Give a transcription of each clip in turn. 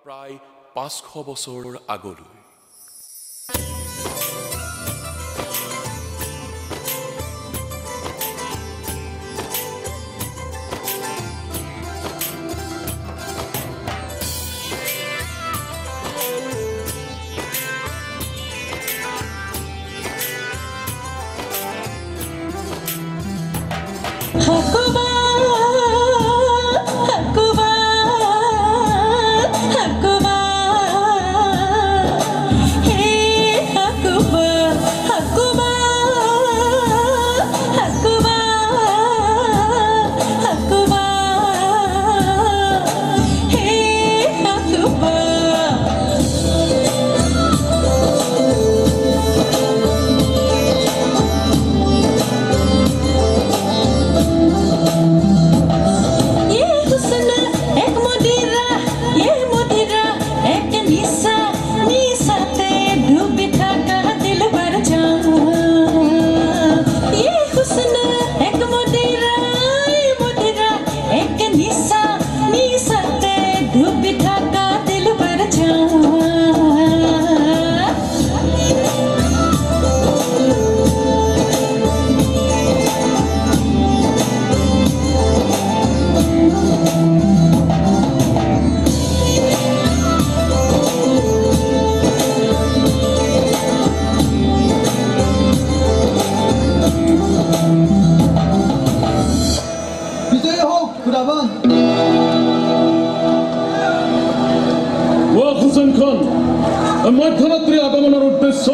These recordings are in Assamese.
প্ৰায় ৫০০ বছৰৰ আগলৈ মধ্যৰাত্ৰি আগমনৰ উদ্দেশ্য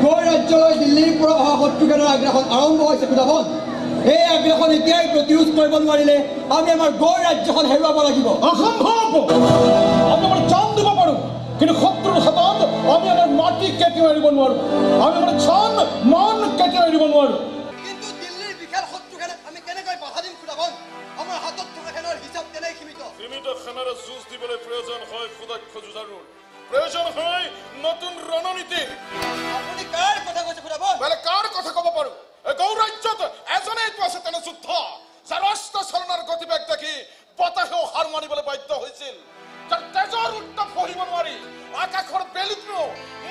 গৈ ৰাজ্যলৈ দিল্লীৰ পৰা অহা শত্ৰুঘাতৰ আগ্ৰাসন আৰম্ভ হৈছে খুদাবন। এই আগ্ৰাসন এতিয়াই প্ৰতিৰোধ কৰিব নোৱাৰিলে আমি আমাৰ গৈ ৰাজ্যখন হেৰুৱাব লাগিব। অসম্ভৱ। আমি আমাৰ জান দিব পাৰোঁ, কিন্তু শত্ৰুৰ হাতত আমি আমাৰ মাটি কেতিয়াও এৰিব নোৱাৰোঁ। আমি আমাৰ জান মান কেতিয়াও এৰিব নোৱাৰোঁ। কিন্তু দিল্লীৰ বিশাল শত্ৰুঘাতক আমি কেনেকৈ বাধা দিম খুদাবন? আমাৰ হাতত থকা সেনাৰ হিচাপ তেনেই সীমিত। সেনাৰে যুঁজ দিবলৈ প্ৰয়োজন হয় সুদক্ষ যুঁজাৰুৰ, প্ৰয়োজন হয় নতুন ৰণনীতিৰ। আপুনি কাৰ কথা কৈছে খুদাবন? বেলেগ কাৰ কথা ক'ব পাৰোঁ? এই গৌৰাজ্যত এজনেইটো আছে তেনে যুদ্ধ, যাৰ অস্ত্ৰ চালনাৰ গতিবেগ দেখি বতাহেও হাৰ মানিবলৈ বাধ্য হৈছিল, যাৰ তেজৰ উত্তাপ সহিব নোৱাৰি আকাশৰ বেলিতো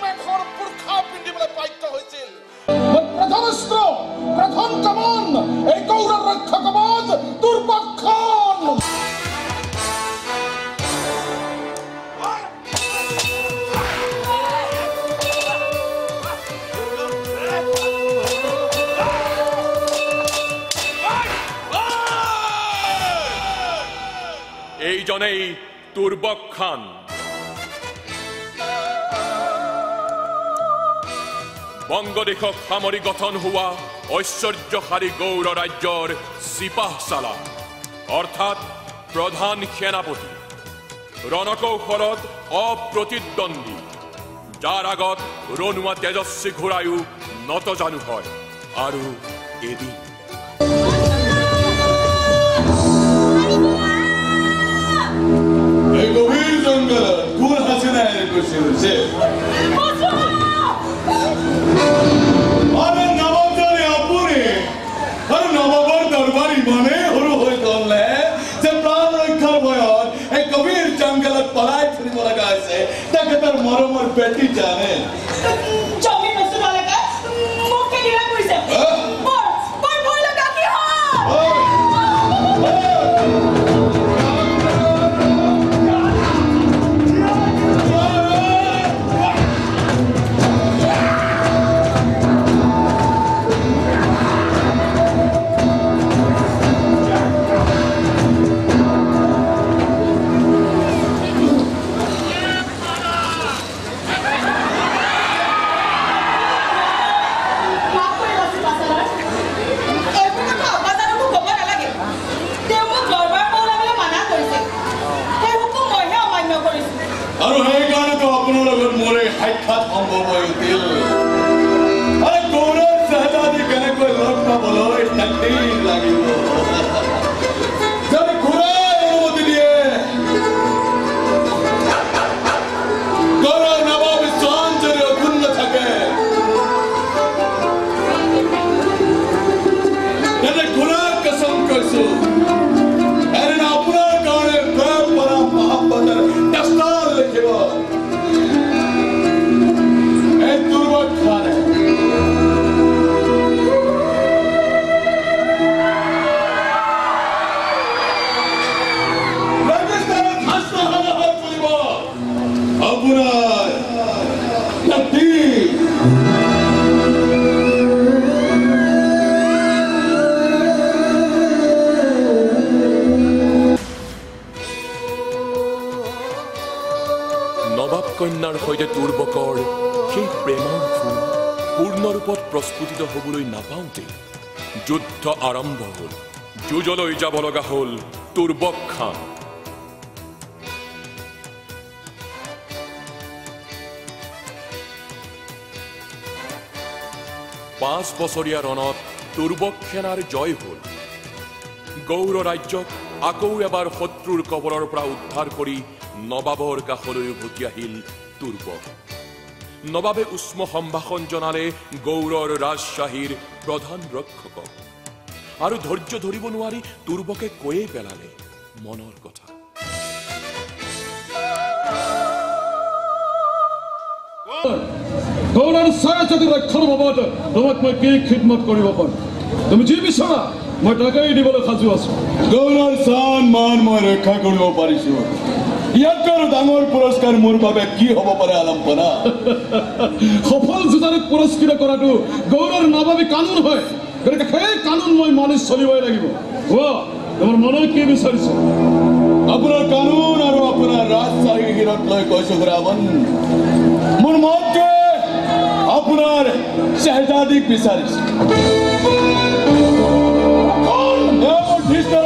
মেঘৰ পুৰখা পিন্ধিবলৈ বাধ্য হৈছিল। প্ৰথম অস্ত্ৰ, প্ৰথম কামান, এই গৌৰৰ ৰক্ষা কবচ দুৰ্বাক্ষণ। এইজনেই দুৰ্বাক্ষণ। বংগদেশক সামৰি গঠন হোৱা ঐশ্বৰ্যশালী গৌৰ ৰাজ্যৰ চিপাহচালা অৰ্থাৎ প্ৰধান সেনাপতি, ৰণকৌশলত অপ্ৰতিদ্বন্দ্বী, যাৰ আগত ৰণুৱা তেজস্বী ঘোঁৰায়ো নতজানু হয়। আৰু এদিন গভীৰ জংঘলত কোন হাচিনাই গৈছিল যে নবাবজনে আপুনি আৰু নবাবৰ দৰবাৰ ইমানেই সৰু হৈ গ'লে যে প্ৰাণ ৰক্ষাৰ ভয়ত এই গভীৰ জংঘলত পলাই ফুৰিব লগা হৈছে। তাকে তাৰ মৰমৰ বেটি জানে নবাব কন্যাৰ সৈতে তুৰ্বকৰ সেই প্ৰেমৰ ফুল পূৰ্ণ ৰূপত প্ৰস্ফুটিত হ'বলৈ নাপাওঁতে যুদ্ধ আৰম্ভ হ'ল। যুঁজলৈ যাব লগা হ'ল তুৰ্বক খান। পাঁচ বছৰীয়া ৰণত তুৰ্বক সেনাৰ জয় হ'ল। গৌৰ ৰাজ্যক আকৌ এবাৰ শত্ৰুৰ কবলৰ পৰা উদ্ধাৰ কৰি নবাবৰ কাষলৈ উভতি আহিল তুৰ্বক। নবাবে উষ্ম সম্ভাষণ জনালে গৌৰৰ ৰাজশ্বাহীৰ প্ৰধান ৰক্ষকক আৰু ধৈৰ্য ধৰিব নোৱাৰি তুৰ্বকে কৈয়ে পেলালে মনৰ কথা। গৌৰৰ ছায়াজাতি ৰক্ষাৰ বাবদ তোমাক মই কি খিদমত কৰিব পাৰোঁ? তুমি যি বিচৰা মই তাকেই দিবলৈ সাজু আছো। গৌৰৰ চান মান মই ৰক্ষা কৰিব পাৰিছো। ইয়াতকৈ আৰু ডাঙৰ পুৰস্কাৰ মোৰ বাবে কি হ'ব পাৰে আলম্পনা? সফল যুঁজাৰুক পুৰস্কৃত কৰাটো গৌৰৰ নবাবী কানুন হয়। গতিকে সেই কানুন মই মানি চলিবই লাগিব। তোমাৰ মনত কি বিচাৰিছে? আপোনাৰ কানুন আৰু আপোনাৰ ৰাজশ্বাহী হীৰত লৈ কৈছো ৰাৱণ, মোৰ মনটোৱে আপোনাৰ শ্বাহজাদীক বিচাৰিছে।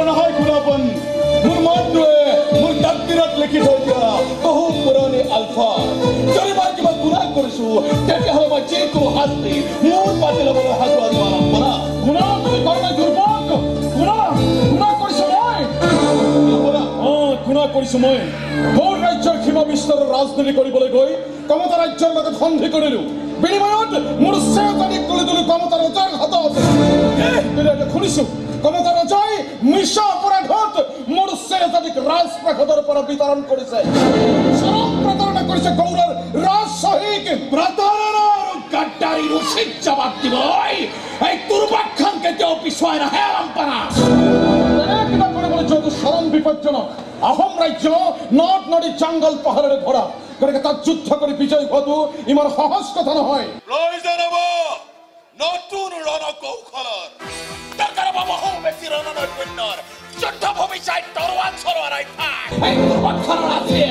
নহয় খুৰাপন, মোৰ মনটোৱে মোৰ তাকদিৰত লিখি থৈ দিয়া বহু পুৰণি আলফা। যদি মই কিবা গুণা কৰিছো তেতিয়াহ'লে মই যিকোনো শাস্তি মোৰ পাতি ল'বলৈ সাজু আছো আলম্পনা। গুণা তুমি কৰা দুৰ্বল। গুণা কৰিছো মই। গুণা কৰিছো মই। গৌৰ ৰাজ্যৰ সীমা বিস্তাৰৰ ৰাজনীতি কৰিবলৈ গৈ কমতা ৰাজ্যৰ লগত সন্ধি কৰিলো। বিনিময়ত মোৰ শ্বাহজাদীক তুলি তুলি কমতা ৰজাৰ হাতত শুনিছো কমতা ৰজাই মিছা অপৰাধত মোৰ শ্বাহজাদীক ৰাজপ্ৰাসাদৰ পৰা বিতৰণ কৰিছে। চৰম প্ৰতাৰণা কৰিছে গৌৰৰ ৰাজশ্বাহীক। প্ৰতাৰণা আৰু গাদ্দাৰীৰ উচিত জবাব দিবলৈ এই তুৰ্বক খান কেতিয়াও পিছুৱাই নাহে আলম্পনা। কিবা কৰিবলৈ যোৱাটো চৰম বিপদজনক। আহোম ৰাজ্য নদ নদী জংগল পাহাৰেৰে ভৰা। গতিকে তাত যুদ্ধ কৰি বিজয় হোৱাটো ইমান সহজ কথা নহয়। প্ৰয়োজন হ'ব নতুন ৰণকৌশলৰ। দৰকাৰ হ'ব বহু বেছি ৰণনৈপুণ্যৰ। যুদ্ধভূমি চাই তৰোৱাল চলোৱাৰ অভ্যাস। এই তুৰ্বক খানৰ আছে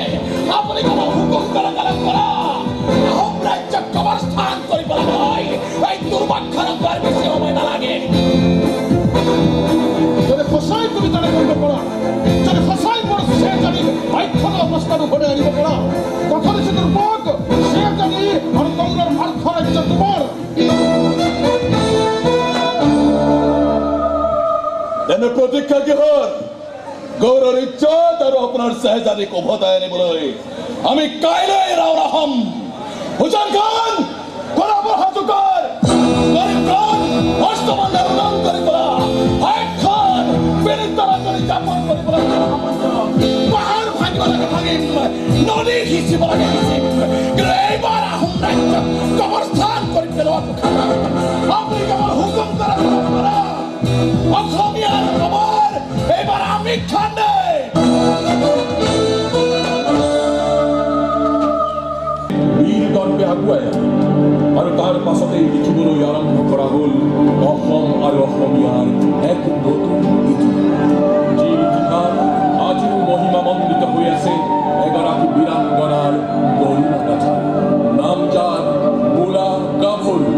আপুনি কোনো হুকুম কৰা আহোম ৰাজ্যক কবৰ স্থান কৰিবলৈ এই তুৰ্বক খানক বৰ বেছি সময় নালাগে। যদি সঁচাই তুমি তাৰে কৰিব পৰা, যদি সঁচাই মোৰ শ্বাহজাদীক আখ্যাত অৱস্থাত উভতাই আনিব পৰা, কথা দিছে তুৰ্বক শ্বাহজাদী আৰু গৌৰৰ মাৰ্খ ৰাজ্য তোমাৰ। তেনে প্ৰতীক্ষা কিহৰ? গৌৰৰ ইজ্জত আৰু আপোনাৰ শ্বাহজাদীক উভতাই আনিবলৈ আমি কাইলৈ ৰাওনা হ'ম। হুছেইন খান বৰাবৰ সাজু কৰ। গৰীব খান অষ্টমণ্ডল উলংঘন কৰি কৰা। হাইদ খান বিনিতৰাজনী যাপন কৰিবলৈ পাহাৰ ভাঙিব লাগে ভাঙিম, নদী সিঁচিব লাগে সিঁচিম, কিন্তু এইবাৰ আহোম ৰাজ্যক কবৰস্থান কৰি পেলোৱাটো খানা আপুনি কেৱল হুকুম কৰা পৰা অসমীয়াৰ খবৰ এইবাৰ আমি খান্দে। বীৰ দৰ্পে আগুৱাই আৰু তাৰ পাছতেই লিখিবলৈ আৰম্ভ কৰা হ'ল অসম আৰু অসমীয়াৰ এক নতুন ইতিহাস। যি ইতিহাস আজিও মহিমামণ্ডিত হৈ আছে এগৰাকী বীৰাংগনাৰ গৌৰৱ গাথা। নাম যাৰ বোলা গাভৰু।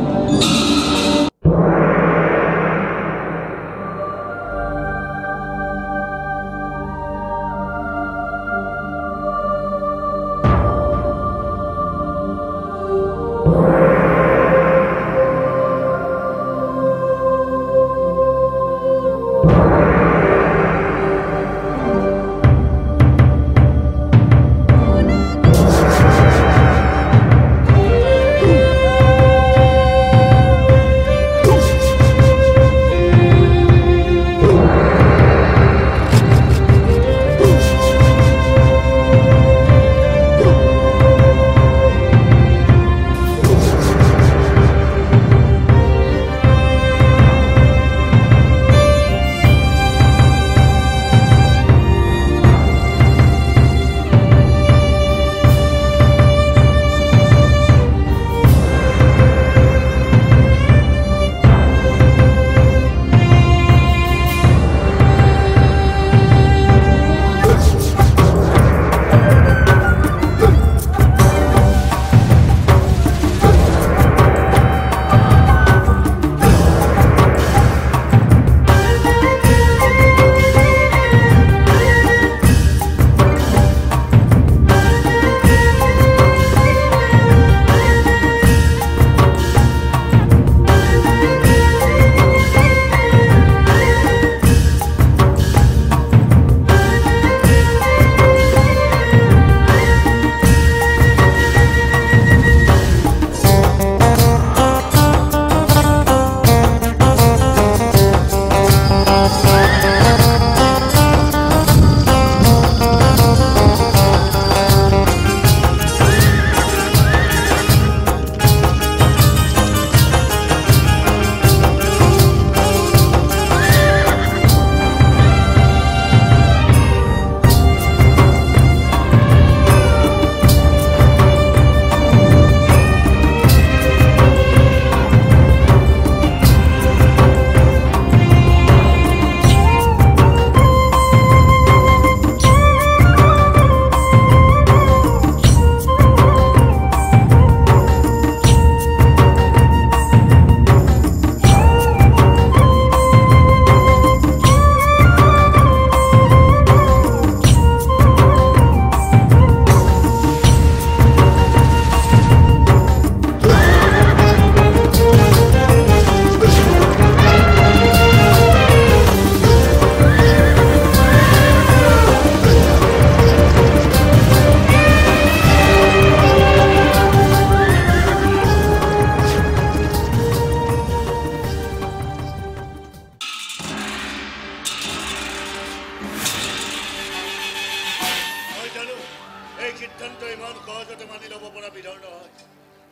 সিদ্ধান্ত ইমান সহজতে মানি ল'ব পৰা বিধৰ নহয়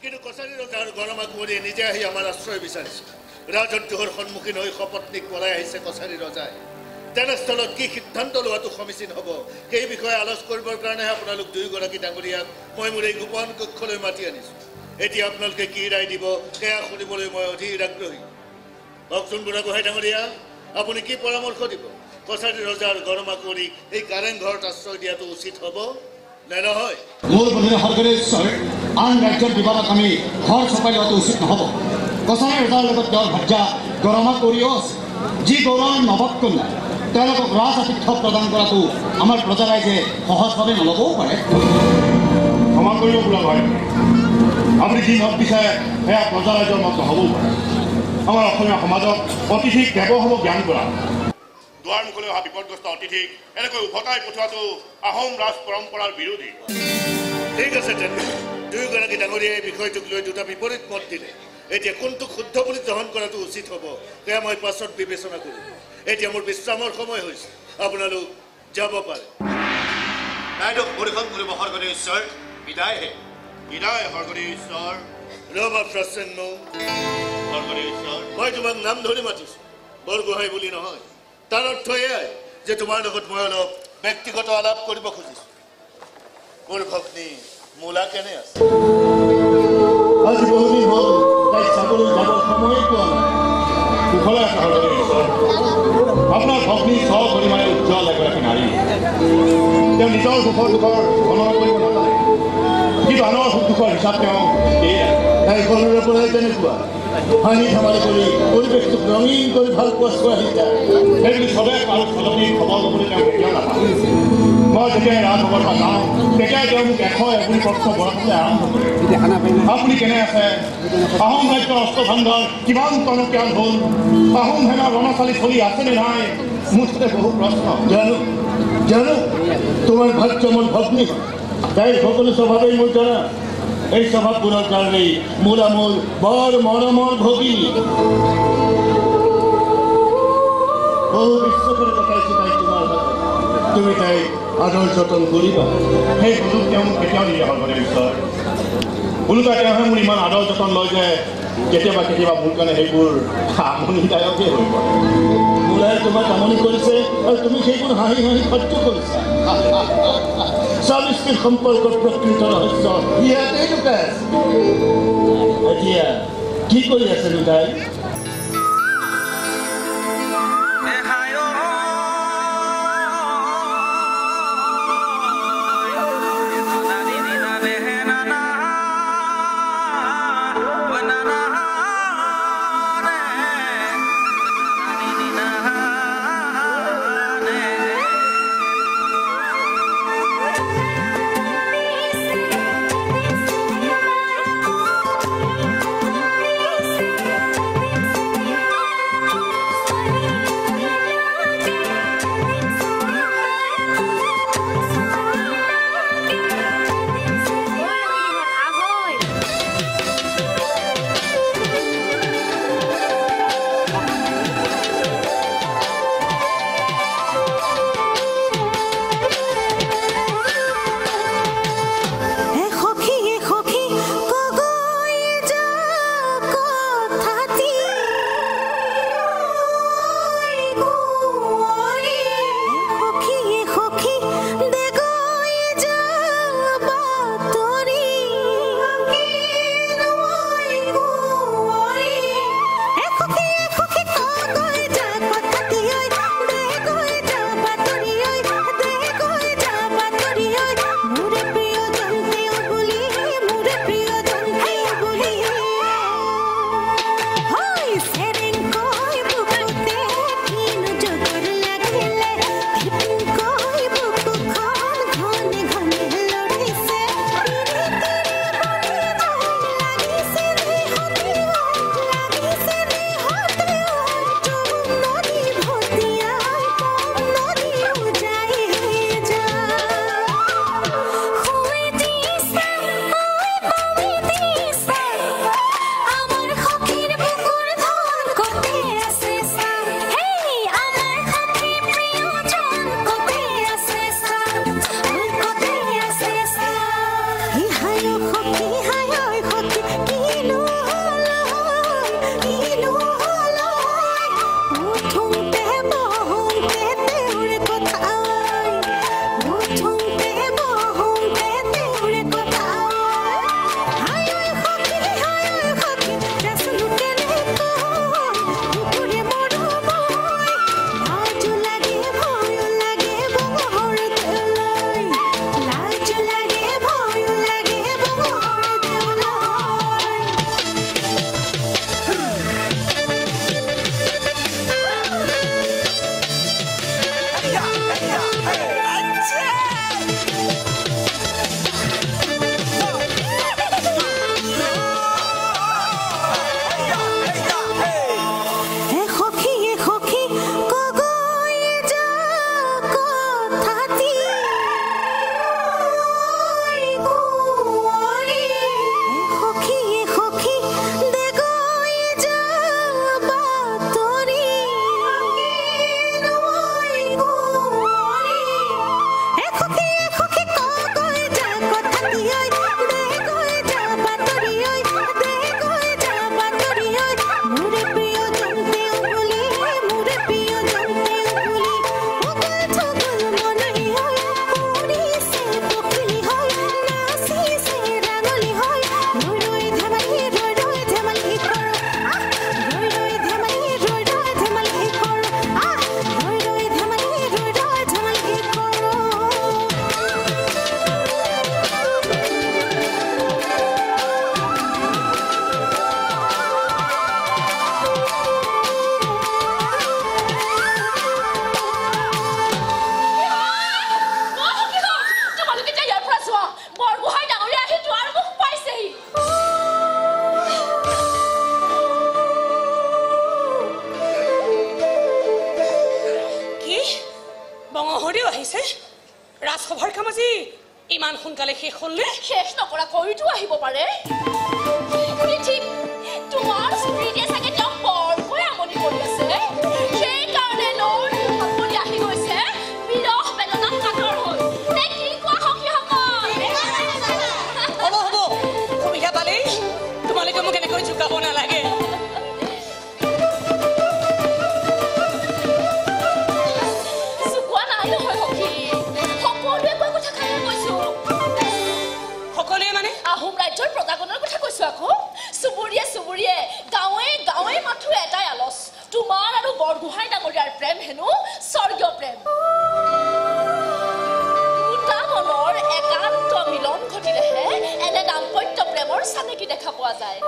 কিন্তু কছাৰী ৰজাৰ গৰমা কুঁৱৰীয়ে নিজে আহি আমাৰ আশ্ৰয় বিচাৰিছে ৰাজদ্ৰোহৰ সন্মুখীন হৈ সপত্নীক পলাই আহিছে কছাৰী ৰজাই তেনেস্থলত কি সিদ্ধান্ত লোৱাটো সমীচীন হ'ব সেই বিষয়ে আলোচ কৰিবৰ কাৰণেহে আপোনালোক দুয়োগৰাকী ডাঙৰীয়াক মই মোৰ এই গোপন কক্ষলৈ মাতি আনিছোঁ এতিয়া আপোনালোকে কি ৰায় দিব সেয়া শুনিবলৈ মই অধীৰ আগ্ৰহী কওকচোন বুঢ়াগোহাঁই ডাঙৰীয়া আপুনি কি পৰামৰ্শ দিব কছাৰী ৰজাৰ গৰমা কুঁৱৰীক এই কাৰেং ঘৰত আশ্ৰয় দিয়াটো উচিত হ'ব নে নহয় মোৰ বোধেৰে সৰ্গেশ্বৰ আন ৰাজ্যৰ বিবাদত আমি ঘৰ চপাই লোৱাটো উচিত নহ'ব কছাৰী ৰজাৰ লগত তেওঁৰ ভাৰ্যা গৰমা কুঁৱৰীও আছে যি গৌৰৱ নৱক কন্যা তেওঁলোকক ৰাজ আতিথ্য প্ৰদান কৰাটো আমাৰ প্ৰজা ৰাইজে সহজভাৱে নল'বও পাৰে ক্ষমা কৰিব বুঢ়াগোহাঁই আপুনি যি মত বিচাৰে সেয়া প্ৰজা ৰাইজৰ মত নহ'বও পাৰে আমাৰ অসমীয়া সমাজক অতিথিক ব্যৱহাৰো জ্ঞান কৰা দুৱাৰ মুখলৈ অহা বিপদগ্ৰস্ত অতিথিক এনেকৈ উভতাই পঠোৱাটো আহোম ৰাজ পৰম্পৰাৰ বিৰোধী ঠিক আছে তেন্তে দুয়োগৰাকী ডাঙৰীয়াই এই বিষয়টোক লৈ দুটা বিপৰীত মত দিলে এতিয়া কোনটো শুদ্ধ বুলি গ্ৰহণ কৰাটো উচিত হ'ব সেয়া মই পাছত বিবেচনা কৰিম এতিয়া মোৰ বিশ্ৰামৰ সময় হৈছে আপোনালোক যাব পাৰে ৰাইজক পৰিশোধ কৰিব সৰ্গদেশ্বৰ বিদায়হে বিদায় সৰ্গদেশ্বৰ ৰবা প্ৰসন্ন সৰ্গদেশ্বৰ মই তোমাক নাম ধৰি মাতিছোঁ বৰগোহাঁই বুলি নহয় তাৰ অৰ্থ এয়াই যে তোমাৰ লগত মই অলপ ব্যক্তিগত আলাপ কৰিব খুজিছোঁ মোৰ ভগ্নী মূলা কেনে আছে আজি বহুদিন হ'ল তাইক চাবলৈ যাবৰ সময় পোৱা নাই কুশলে আছে সৰ্গদেশ্বৰ আপোনাৰ ভগ্নী সপৰিমাণে উজ্জ্বল এগৰাকী নাৰী তেওঁ নিজৰ সুখৰ দুখৰ গণনা কৰিব নাজানে কিন্তু আনৰ সুখ দুখৰ হিচাপ তেওঁ তাইৰ ঘৰৰ পৰাই তেনেকুৱা হাঁহি ধেমালি কৰি পৰিৱেশটোক ৰঙীন কৰি ভাল পোৱা ছোৱালী যায় সেইবুলি চবে আৰু সলনি খবৰ ল'বলৈ তেওঁ কেতিয়াও নাপায় মই যেতিয়াই ৰাজভৱনৰ পৰা যাওঁ তেতিয়াই তেওঁ মোক 101 বছৰ বয়সতে আৰম্ভ কৰে আপুনি কেনে আছে আহোম ৰাজ্যৰ অস্ত্ৰভাণ্ডাৰ কিমান টনকিয়াল হ'ল আহোম সেনাৰ ৰণশালী চলি আছেনে নাই মোৰ তাতে বহু প্ৰশ্ন জানো তোমাৰ ভাগ্য মোৰ ভগ্নী তাইৰ সকলো স্বভাৱেই মোৰ জানা এই স্বভাৱবোৰৰ কাৰণেই মূলা মোৰ বৰ মৰমৰ ভগিনী বহু বিশ্ব কৰি দেখাইছোঁ তাই তোমাৰ তুমি তাইক আদৰ যতন কৰিবা সেই সুযোগ তেওঁ মোক কেতিয়াও নিদিয়া হ'ল মানে ঈশ্বৰ ওলোটা তেওঁহে মোৰ ইমান আদৰ যতন লয় যে কেতিয়াবা মোৰ কাৰণে সেইবোৰ আমনিদায়কে হৈ পৰে মূলাই তোমাক আমনি কৰিছে আৰু তুমি সেইবোৰ হাঁহি হাঁহি সহ্য কৰিছা স্বামী স্ত্ৰীৰ সম্পৰ্কৰ প্ৰকৃত ৰহস্য ইয়াতেই লুকাই আছে এতিয়া কি কৰি আছে লুকাই ইমান সোনকালে শেষ হ'লনে? শেষ নকৰা কৰিতো আহিব পাৰে। ঠিক তোমাৰ স্ত্ৰীয়ে চাগে তেওঁক বৰকৈ আমনি কৰি আছে, সেইকাৰণে লৈ সকলো আহি গৈছে বিৰহ বেদনাত কাতৰ হৈ। নে কি কোৱা সখীসকল? হ'ব হ'ব, সুবিধা পালেই তোমালোকে মোক এনেকৈ জোকাব নালাগে। জোকোৱা নাই নহয় সখী, সকলোৱে কোৱা কথা খাই কৈছো। সকলোৱে মানে? আহোম ৰাজ্যৰ প্ৰজাগণৰ কথা কৈছো আকৌ। চুবুৰীয়ে চুবুৰীয়ে গাঁৱে গাঁৱে মাথো এটাই আলচ, তোমাৰ আৰু বৰগোহাঁই ডাঙৰীয়াৰ প্ৰেম হেনো স্বৰ্গীয় প্ৰেম। দুটা মনৰ একান্ত মিলন ঘটিলেহে এনে দাম্পত্য প্ৰেমৰ চানেকি দেখা পোৱা যায়।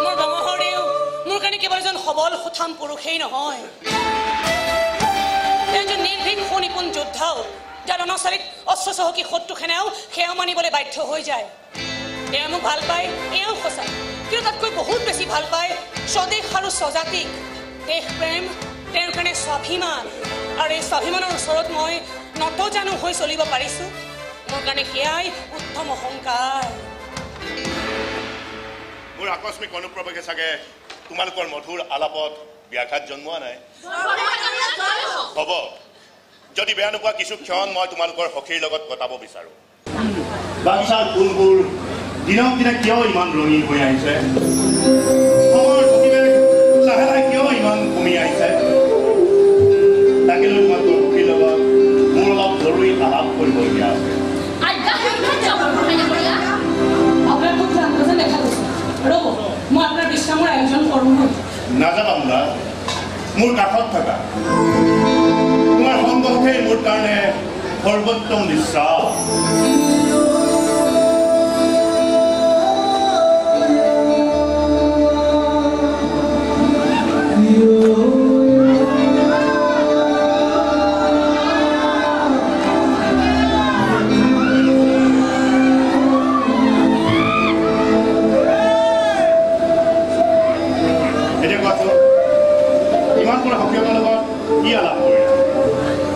মোৰ বঙহৰেও মোৰ কাৰণে কেৱল এজন সবল সুঠাম পুৰুষেই নহয়, এজন নিৰ্ভীক সুনিপুণ যোদ্ধাও, যাৰ ৰণশালীত অস্ত্ৰ চহকী শত্ৰু সেনাও সেয়া মানিবলৈ বাধ্য হৈ যায়। তেওঁ মোক ভাল পায়, এয়াও সঁচা, কিন্তু তাতকৈ বহুত বেছি ভাল পায় স্বদেশ আৰু স্বজাতিক। দেশ প্ৰেম তেওঁৰ কাৰণে স্বাভিমান, আৰু এই স্বাভিমানৰ ওচৰত মই নত জানো হৈ চলিব পাৰিছোঁ। মোৰ কাৰণে সেয়াই উত্তম অহংকাৰ। মোৰ আকস্মিক অনুপ্ৰৱেশে চাগে তোমালোকৰ মধুৰ আলাপত ব্যাঘাত জন্মোৱা নাই। হ'ব, যদি বেয়া নোপোৱা কিছু ক্ষণ মই তোমালোকৰ সখীৰ লগত কটাব বিচাৰোঁ। বাগিচাৰ ফুলবোৰ দিনক দিনে কিয় ইমান ৰঙীন হৈ আহিছে? সময়ৰ গতিবেগ লাহে লাহে কিয় ইমান কমি আহিছে? তাকে লৈ তোমালোকৰ সখীৰ লগত মোৰ অলপ জৰুৰী আলাপ কৰিবলগীয়া আছে। মই আপোনাৰ বিশ্ৰামৰ আয়োজন কৰোঁ। নাযাবা মুলা, মোৰ কাষত থকা তোমাৰ সংগঠেই মোৰ কাৰণে সৰ্বোত্তম বিশ্বাস।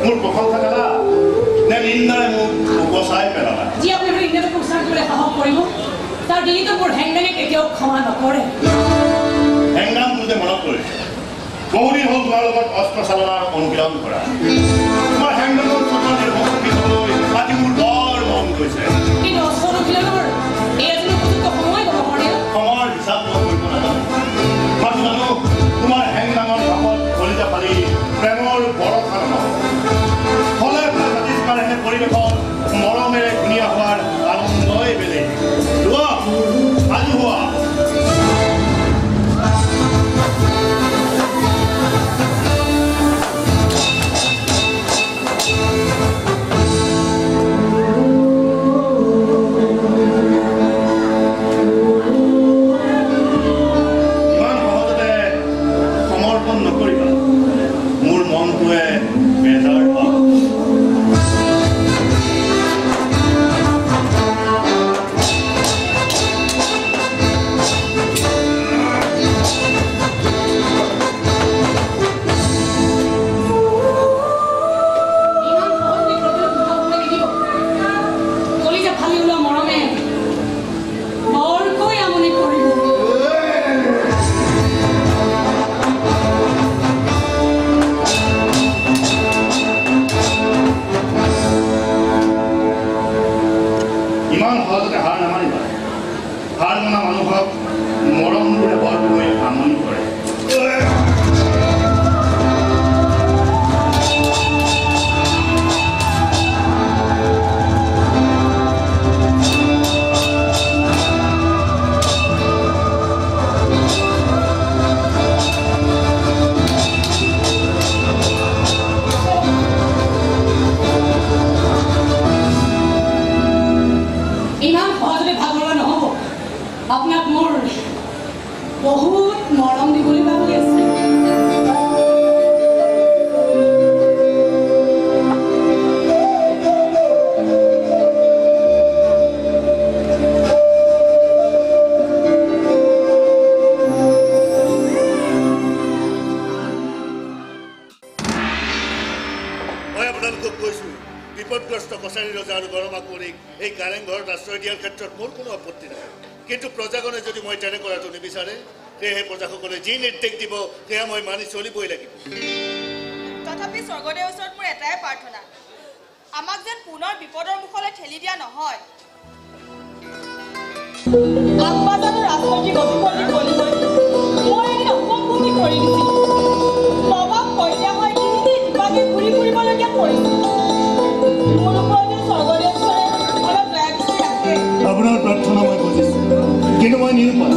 মোৰ প্ৰশংসা কালা নে নিন্দাৰে মোক উপচাই পেলালা? যি আপুনি মোৰ ইন্দ্ৰক উচ্চাৰণ কৰিবলৈ সাহস কৰিব, তাৰ ডিঙিটো মোৰ হেংদাঙে কেতিয়াও ক্ষমা নকৰে। হেংদামটো যে মনত কৰিছে, বহুদিন হ'ল তোমাৰ লগত অস্ত্ৰ চালনাৰ অনুশীলন কৰা। তোমাৰ হেংদামৰ নিৰ্ভৰশীল হ'বলৈ আজি মোৰ বৰ মন গৈছে। কিন্তু অস্ত্ৰ অনুশীলনৰ এই এজন উপযুক্ত সময় হ'ব পাৰে। সময়ৰ হিচাপ মই কৰিব নাজানো, মাথো জানো তোমাৰ হেংদামৰ কাষত কলিজা ফালি প্ৰেমৰ বৰষা নহ'ব। ফলে এনে পৰিৱেশত মৰমেৰে ধুনীয়া হোৱাৰ আনন্দই বেলেগ। লোৱা সাজু হোৱা। ইমান সহজতে সমৰ্পণ নকৰিবা, মোৰ মনটোৱে বেজাৰ পাব। ক্ষোভগ্ৰস্ত কছাৰী ৰজা আৰু গৰমা কুঁৱৰীক এই কাৰেংঘৰত আশ্ৰয় দিয়াৰ ক্ষেত্ৰত মোৰ কোনো আপত্তি নাই কিন্তু প্ৰজাগণে যদি মই তেনে কৰাটো নিবিচাৰে সেয়েহে প্ৰজাসকলে যি নিৰ্দেশ দিব সেয়া মই মানি চলিবই লাগিব তথাপি স্বৰ্গদেৱৰ ওচৰত মোৰ এটাই প্ৰাৰ্থনা আমাক যেন পুনৰ বিপদৰ মুখলৈ ঠেলি দিয়া নহয় আগবাজাৰৰ ৰাজনৈতিক অভিপন্থী গলিলৈ মই এদিন অসম্ভৱী কৰি দিছিলোঁ নবাব কইজা হয় তিনিদিন ইভাগে ঘূৰি ফুৰিবলগীয়া পৰিছিল মোৰ ওপৰতে স্বৰ্গদেৱৰে অলপ দয়া দৃষ্টি ৰাখে আপোনাৰ প্ৰাৰ্থনা মই বুজিছোঁ কিন্তু মই নিৰুপায়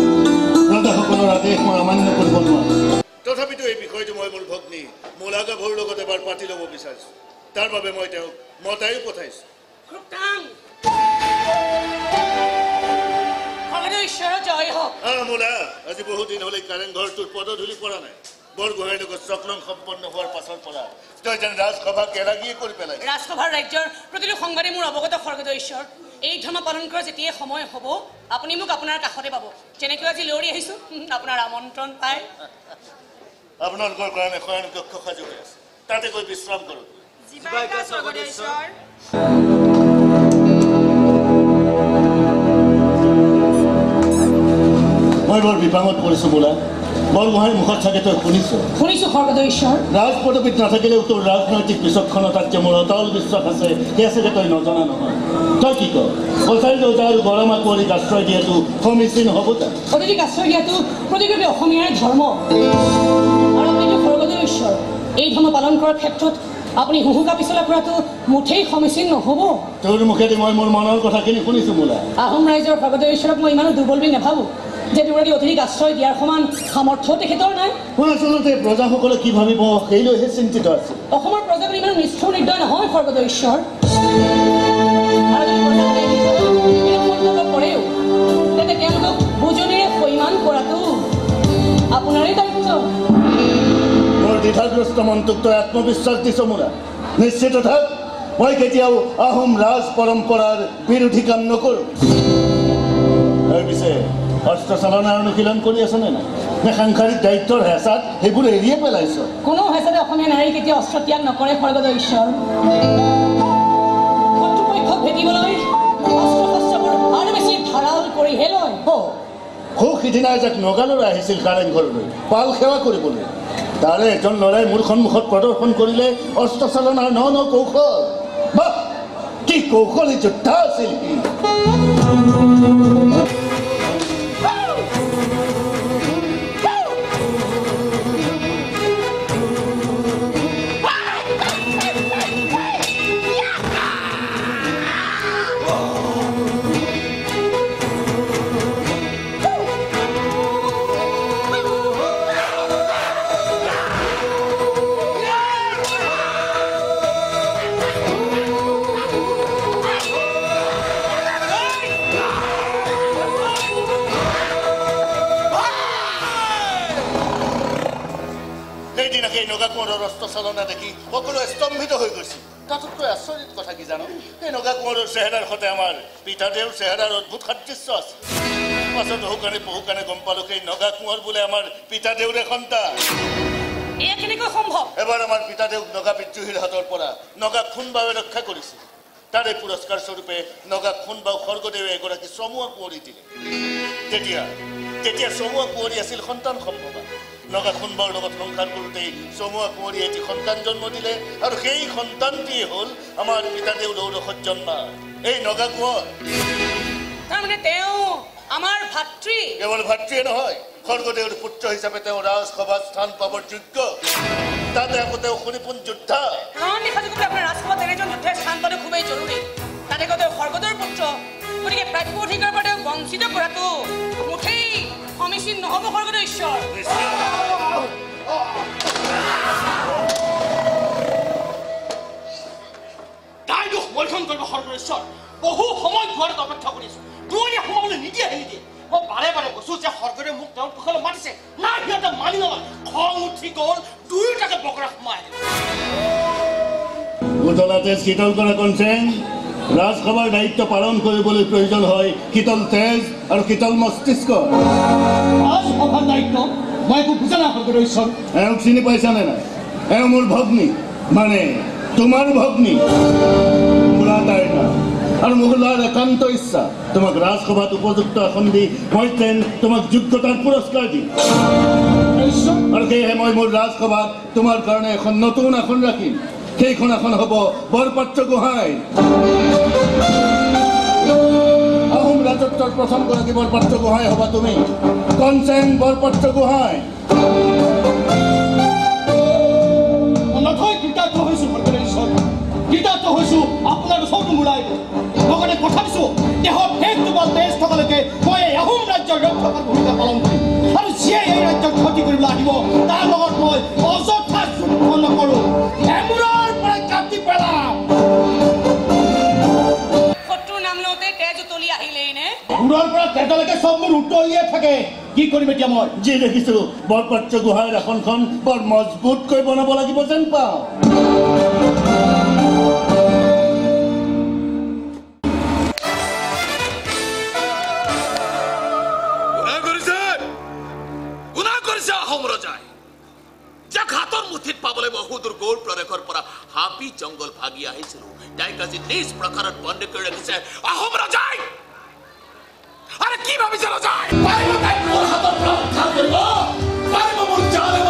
ৰজাসকলৰ আদেশ মই অমান্য কৰিব নোৱাৰোঁ তথাপিতো এই বিষয়টো মই মোৰ ভগ্নী মূলা গাভৰুৰ লগত এবাৰ পাতি ল'ব বিচাৰিছোঁ তাৰ বাবে মই তেওঁক মতায়ো পঠাইছোঁ মূলা আজি বহুদিন হ'লে কাৰেংঘৰটোৰ পদধূলি পৰা নাই বৰগোহাঁইৰ লগত চক্ৰং সম্পন্ন হোৱাৰ পাছৰ পৰা তই যেন ৰাজসভাক এৰাগীয়ে কৰি পেলাই ৰাজসভাৰ ৰাজ্যৰ প্ৰতিটো সংবাদে মোৰ অৱগত স্বৰ্গদেৱ ঈশ্বৰ এই ধৰ্ম পালন কৰা যেতিয়াই সময় হ'ব আপুনি মোক আপোনাৰ কাষতে পাব যেনেকৈ আজি লৰি আহিছোঁ আপোনাৰ আমন্ত্ৰণ পাই আপোনালোকৰ কাৰণে শয়ন কক্ষ সাজু হৈ আছে তাতে গৈ বিশ্ৰাম কৰোঁ মই বৰ বিপাঙত পৰিছোঁ বোলা বৰগোহাঁইৰ মুখত চাগে তই শুনিছোঁ স্বৰ্গদেৱ ঈশ্বৰ ৰাজপদবীত নাথাকিলেও তোৰ ৰাজনৈতিক বিচক্ষণতাত যে মোৰ অটল বিশ্বাস আছে সেয়া চাগে তই নজনা নহয় তই কি কৰ কছাৰী ৰজা আৰু গৰমা কুঁৱৰীক আশ্ৰয় দিয়াটো সমীচীন হ'ব তাক অতিথিক আশ্ৰয় দিয়াটো প্ৰতিগৰাকী অসমীয়াৰ ধৰ্ম আৰু আপুনি স্বৰ্গদেৱ ঈশ্বৰ এই ধৰ্ম পালন কৰাৰ ক্ষেত্ৰত আপুনি হুহুকা পিছলা কৰাটো মুঠেই সমীচীন নহ'ব তোৰ মুখেদি মই মোৰ মনৰ কথাখিনি শুনিছোঁ বোলা আহোম ৰাইজৰ স্বৰ্গদেৱ ঈশ্বৰক মই ইমানো দুৰ্বল বুলি নাভাবোঁ যে দুগৰাকী অতিথিক আশ্ৰয় দিয়াৰ সমান সামৰ্থ্য তেখেতৰ নাই আচলতে প্ৰজাসকলে কি ভাবিব সেইলৈহে চিন্তিত আছে অসমৰ প্ৰজাবোৰ ইমান নিষ্ঠুৰ নিৰ্দয় নহয় স্বৰ্গদেৱ ঈশ্বৰ কৰেও তেন্তে তেওঁলোকক বুজনিৰে সৈমান কৰাটো আপোনাৰেই দায়িত্ব মোৰ দ্বিধাগ্ৰস্ত মনটোক তই আত্মবিশ্বাস দিছ মোৰা নিশ্চিত থাক মই কেতিয়াও আহোম ৰাজ পৰম্পৰাৰ বিৰোধী কাম নকৰোঁ তাৰ পিছে অস্ত্ৰ চালনাৰ অনুশীলন কৰি আছনে নাই নে সাংসাৰিক দায়িত্বৰ হেঁচাত সেইবোৰ এৰিয়ে পেলাইছ কোনো হেঁচাতে অসমীয়া নাৰী কেতিয়াও অস্ত্ৰ ত্যাগ নকৰে স্বৰ্গদেৱ ঈশ্বৰ শত্ৰুপক্ষক ভেটিবলৈ অস্ত্ৰ শস্ত্ৰবোৰ আৰু বেছি ধাৰাল কৰিহে লয় খুব সিদিনা এজাক নগা ল'ৰা আহিছিল কাৰেংঘৰলৈ পাল সেৱা কৰিবলৈ তাৰে এজন ল'ৰাই মোৰ সন্মুখত প্ৰদৰ্শন কৰিলে অস্ত্ৰ চালনাৰ ন কৌশল বাহ কি কৌশলী যোদ্ধা আছিল সি চালনা দেখি সকলো স্তম্ভিত হৈ গৈছিল তাতোতকৈ আচৰিত কথা কি জানো এই নগা কোঁৱৰৰ চেহেৰাৰ সৈতে আমাৰ পিতাদেউৰ চেহেৰাৰ অদ্ভুত সাদৃশ্য আছে পাছত বহুকানে গম পালো সেই নগা কোঁৱৰ বোলে আমাৰ পিতাদেউৰে সন্তান এবাৰ আমাৰ পিতাদেউক নগা বিদ্ৰোহীৰ হাতৰ পৰা নগা খুনবাৱে ৰক্ষা কৰিছিল তাৰে পুৰস্কাৰ স্বৰূপে নগা খুনবাও স্বৰ্গদেৱে এগৰাকী চমুৱা কুঁৱৰী দিলে তেতিয়া চমুৱা কুঁৱৰী আছিল সন্তান সম্ভৱা নগা খুনবাৰ লগত সংসাৰ কৰোঁতেই চমুৱা কুঁৱৰী এটি সন্তান জন্ম দিলে আৰু সেই সন্তানটিয়ে হ'ল আমাৰ পিতাদেউৰ ঔৰসজ্জন্মা এই নগা কোঁৱৰ তাৰমানে তেওঁ আমাৰ ভাতৃ কেৱল ভাতৃয়ে নহয় স্বৰ্গদেউৰ পুত্ৰ হিচাপে তেওঁ ৰাজসভাত স্থান পাবৰ যোগ্য তাতে আকৌ তেওঁ সুনিপুণ যোদ্ধা আপোনাৰ ৰাজসভাত এনেজন যোদ্ধাই স্থান পালে খুবেই জৰুৰী তাতে আকৌ তেওঁ স্বৰ্গদেউৰ পুত্ৰ গতিকে প্ৰাপ্য অধিকাৰৰ পৰা তেওঁক বঞ্চিত কৰাটো মুঠেই সমীচীন নহ'ব স্বৰ্গদেউ ঈশ্বৰ তাই দুখ বৰ্ষণ কৰিব স্বৰ্গদেউ ঈশ্বৰ বহু সময় ঘৰত অপেক্ষা কৰিছো দুৱৰীয়া সোমাবলৈ নিদিয়ে মই বাৰে বাৰে কৈছো যে স্বৰ্গদেৱে মোক তেওঁৰ পক্ষলৈ মাতিছে নাই সিহঁতে মানি নলয় খং উঠি গ'ল দুয়োটাকে বকৰা সোমাই উতলাতে শীতল কৰা কনচেন ৰাজসভাৰ দায়িত্ব পালন কৰিবলৈ প্ৰয়োজন হয় শীতল তেজ আৰু শীতল মস্তিষ্ক ৰাজসভাৰ দায়িত্ব মই একো বুজা নাই স্বৰ্গদেউ ঈশ্বৰ এওঁক চিনি পাইছানে নাই এওঁ মোৰ ভগ্নী মানে তোমাৰ ভগ্নী মোৰ আমার মহলার একান্ত ইচ্ছা তোমাক রাজসভাত উপযুক্ত আসন দি মই যেন তোমাক যোগ্যতার পুরস্কার দিম আর সেয়েহে মই মোৰ ৰাজসভাত তোমাৰ কাৰণে এখন নতুন আসন ৰাখিম সেইখন আসন হ'ব বৰপাত্ৰ গোহাঁই আহোম ৰাজত্বৰ প্ৰথম গৰাকী বৰপাত্ৰ গোহাঁই হবা তুমি কনচেন বৰপাত্ৰ গোহাঁই নথৈ কৃতাৰ্থ হৈছো ভদ্ৰেশ্বৰ কৃতাৰ্থ হৈছো আপোনাৰ ওচৰতো মূৰাই লগতে কথা দিছো দেহত শেষ দুবাৰ তেজ থকালৈকে মই এই আহোম ৰাজ্যৰ ৰক্ষকৰ ভূমিকা পালন কৰিম আৰু যিয়ে এই ৰাজ্যক ক্ষতি কৰিবলৈ আহিব তাৰ লগত মই অযথা যুদ্ধ নকৰো এমূৰৰ পৰা কাটি পেলাম শত্ৰুৰ নাম লওঁতে তেজ উতলি আহিলেই নে মূৰৰ পৰা তেজলৈকে চব মোৰ উতলিয়ে থাকে কি কৰিম এতিয়া মই যি দেখিছো বৰপাত্ৰ গোহাঁইৰ আসনখন বৰ মজবুতকৈ বনাব লাগিব যেন পাওঁ হাবি জঙ্গল ভাগি আহিছিল তাইক আজি নিজ প্ৰকাৰত বন্ধ কৰি ৰাখিছে আহোম ৰজাই আৰে কি ভাবিছে ৰজাই পাৰিব তাই মোৰ হাতত ৰক্ষা কৰিব পাৰিব মোৰ জানে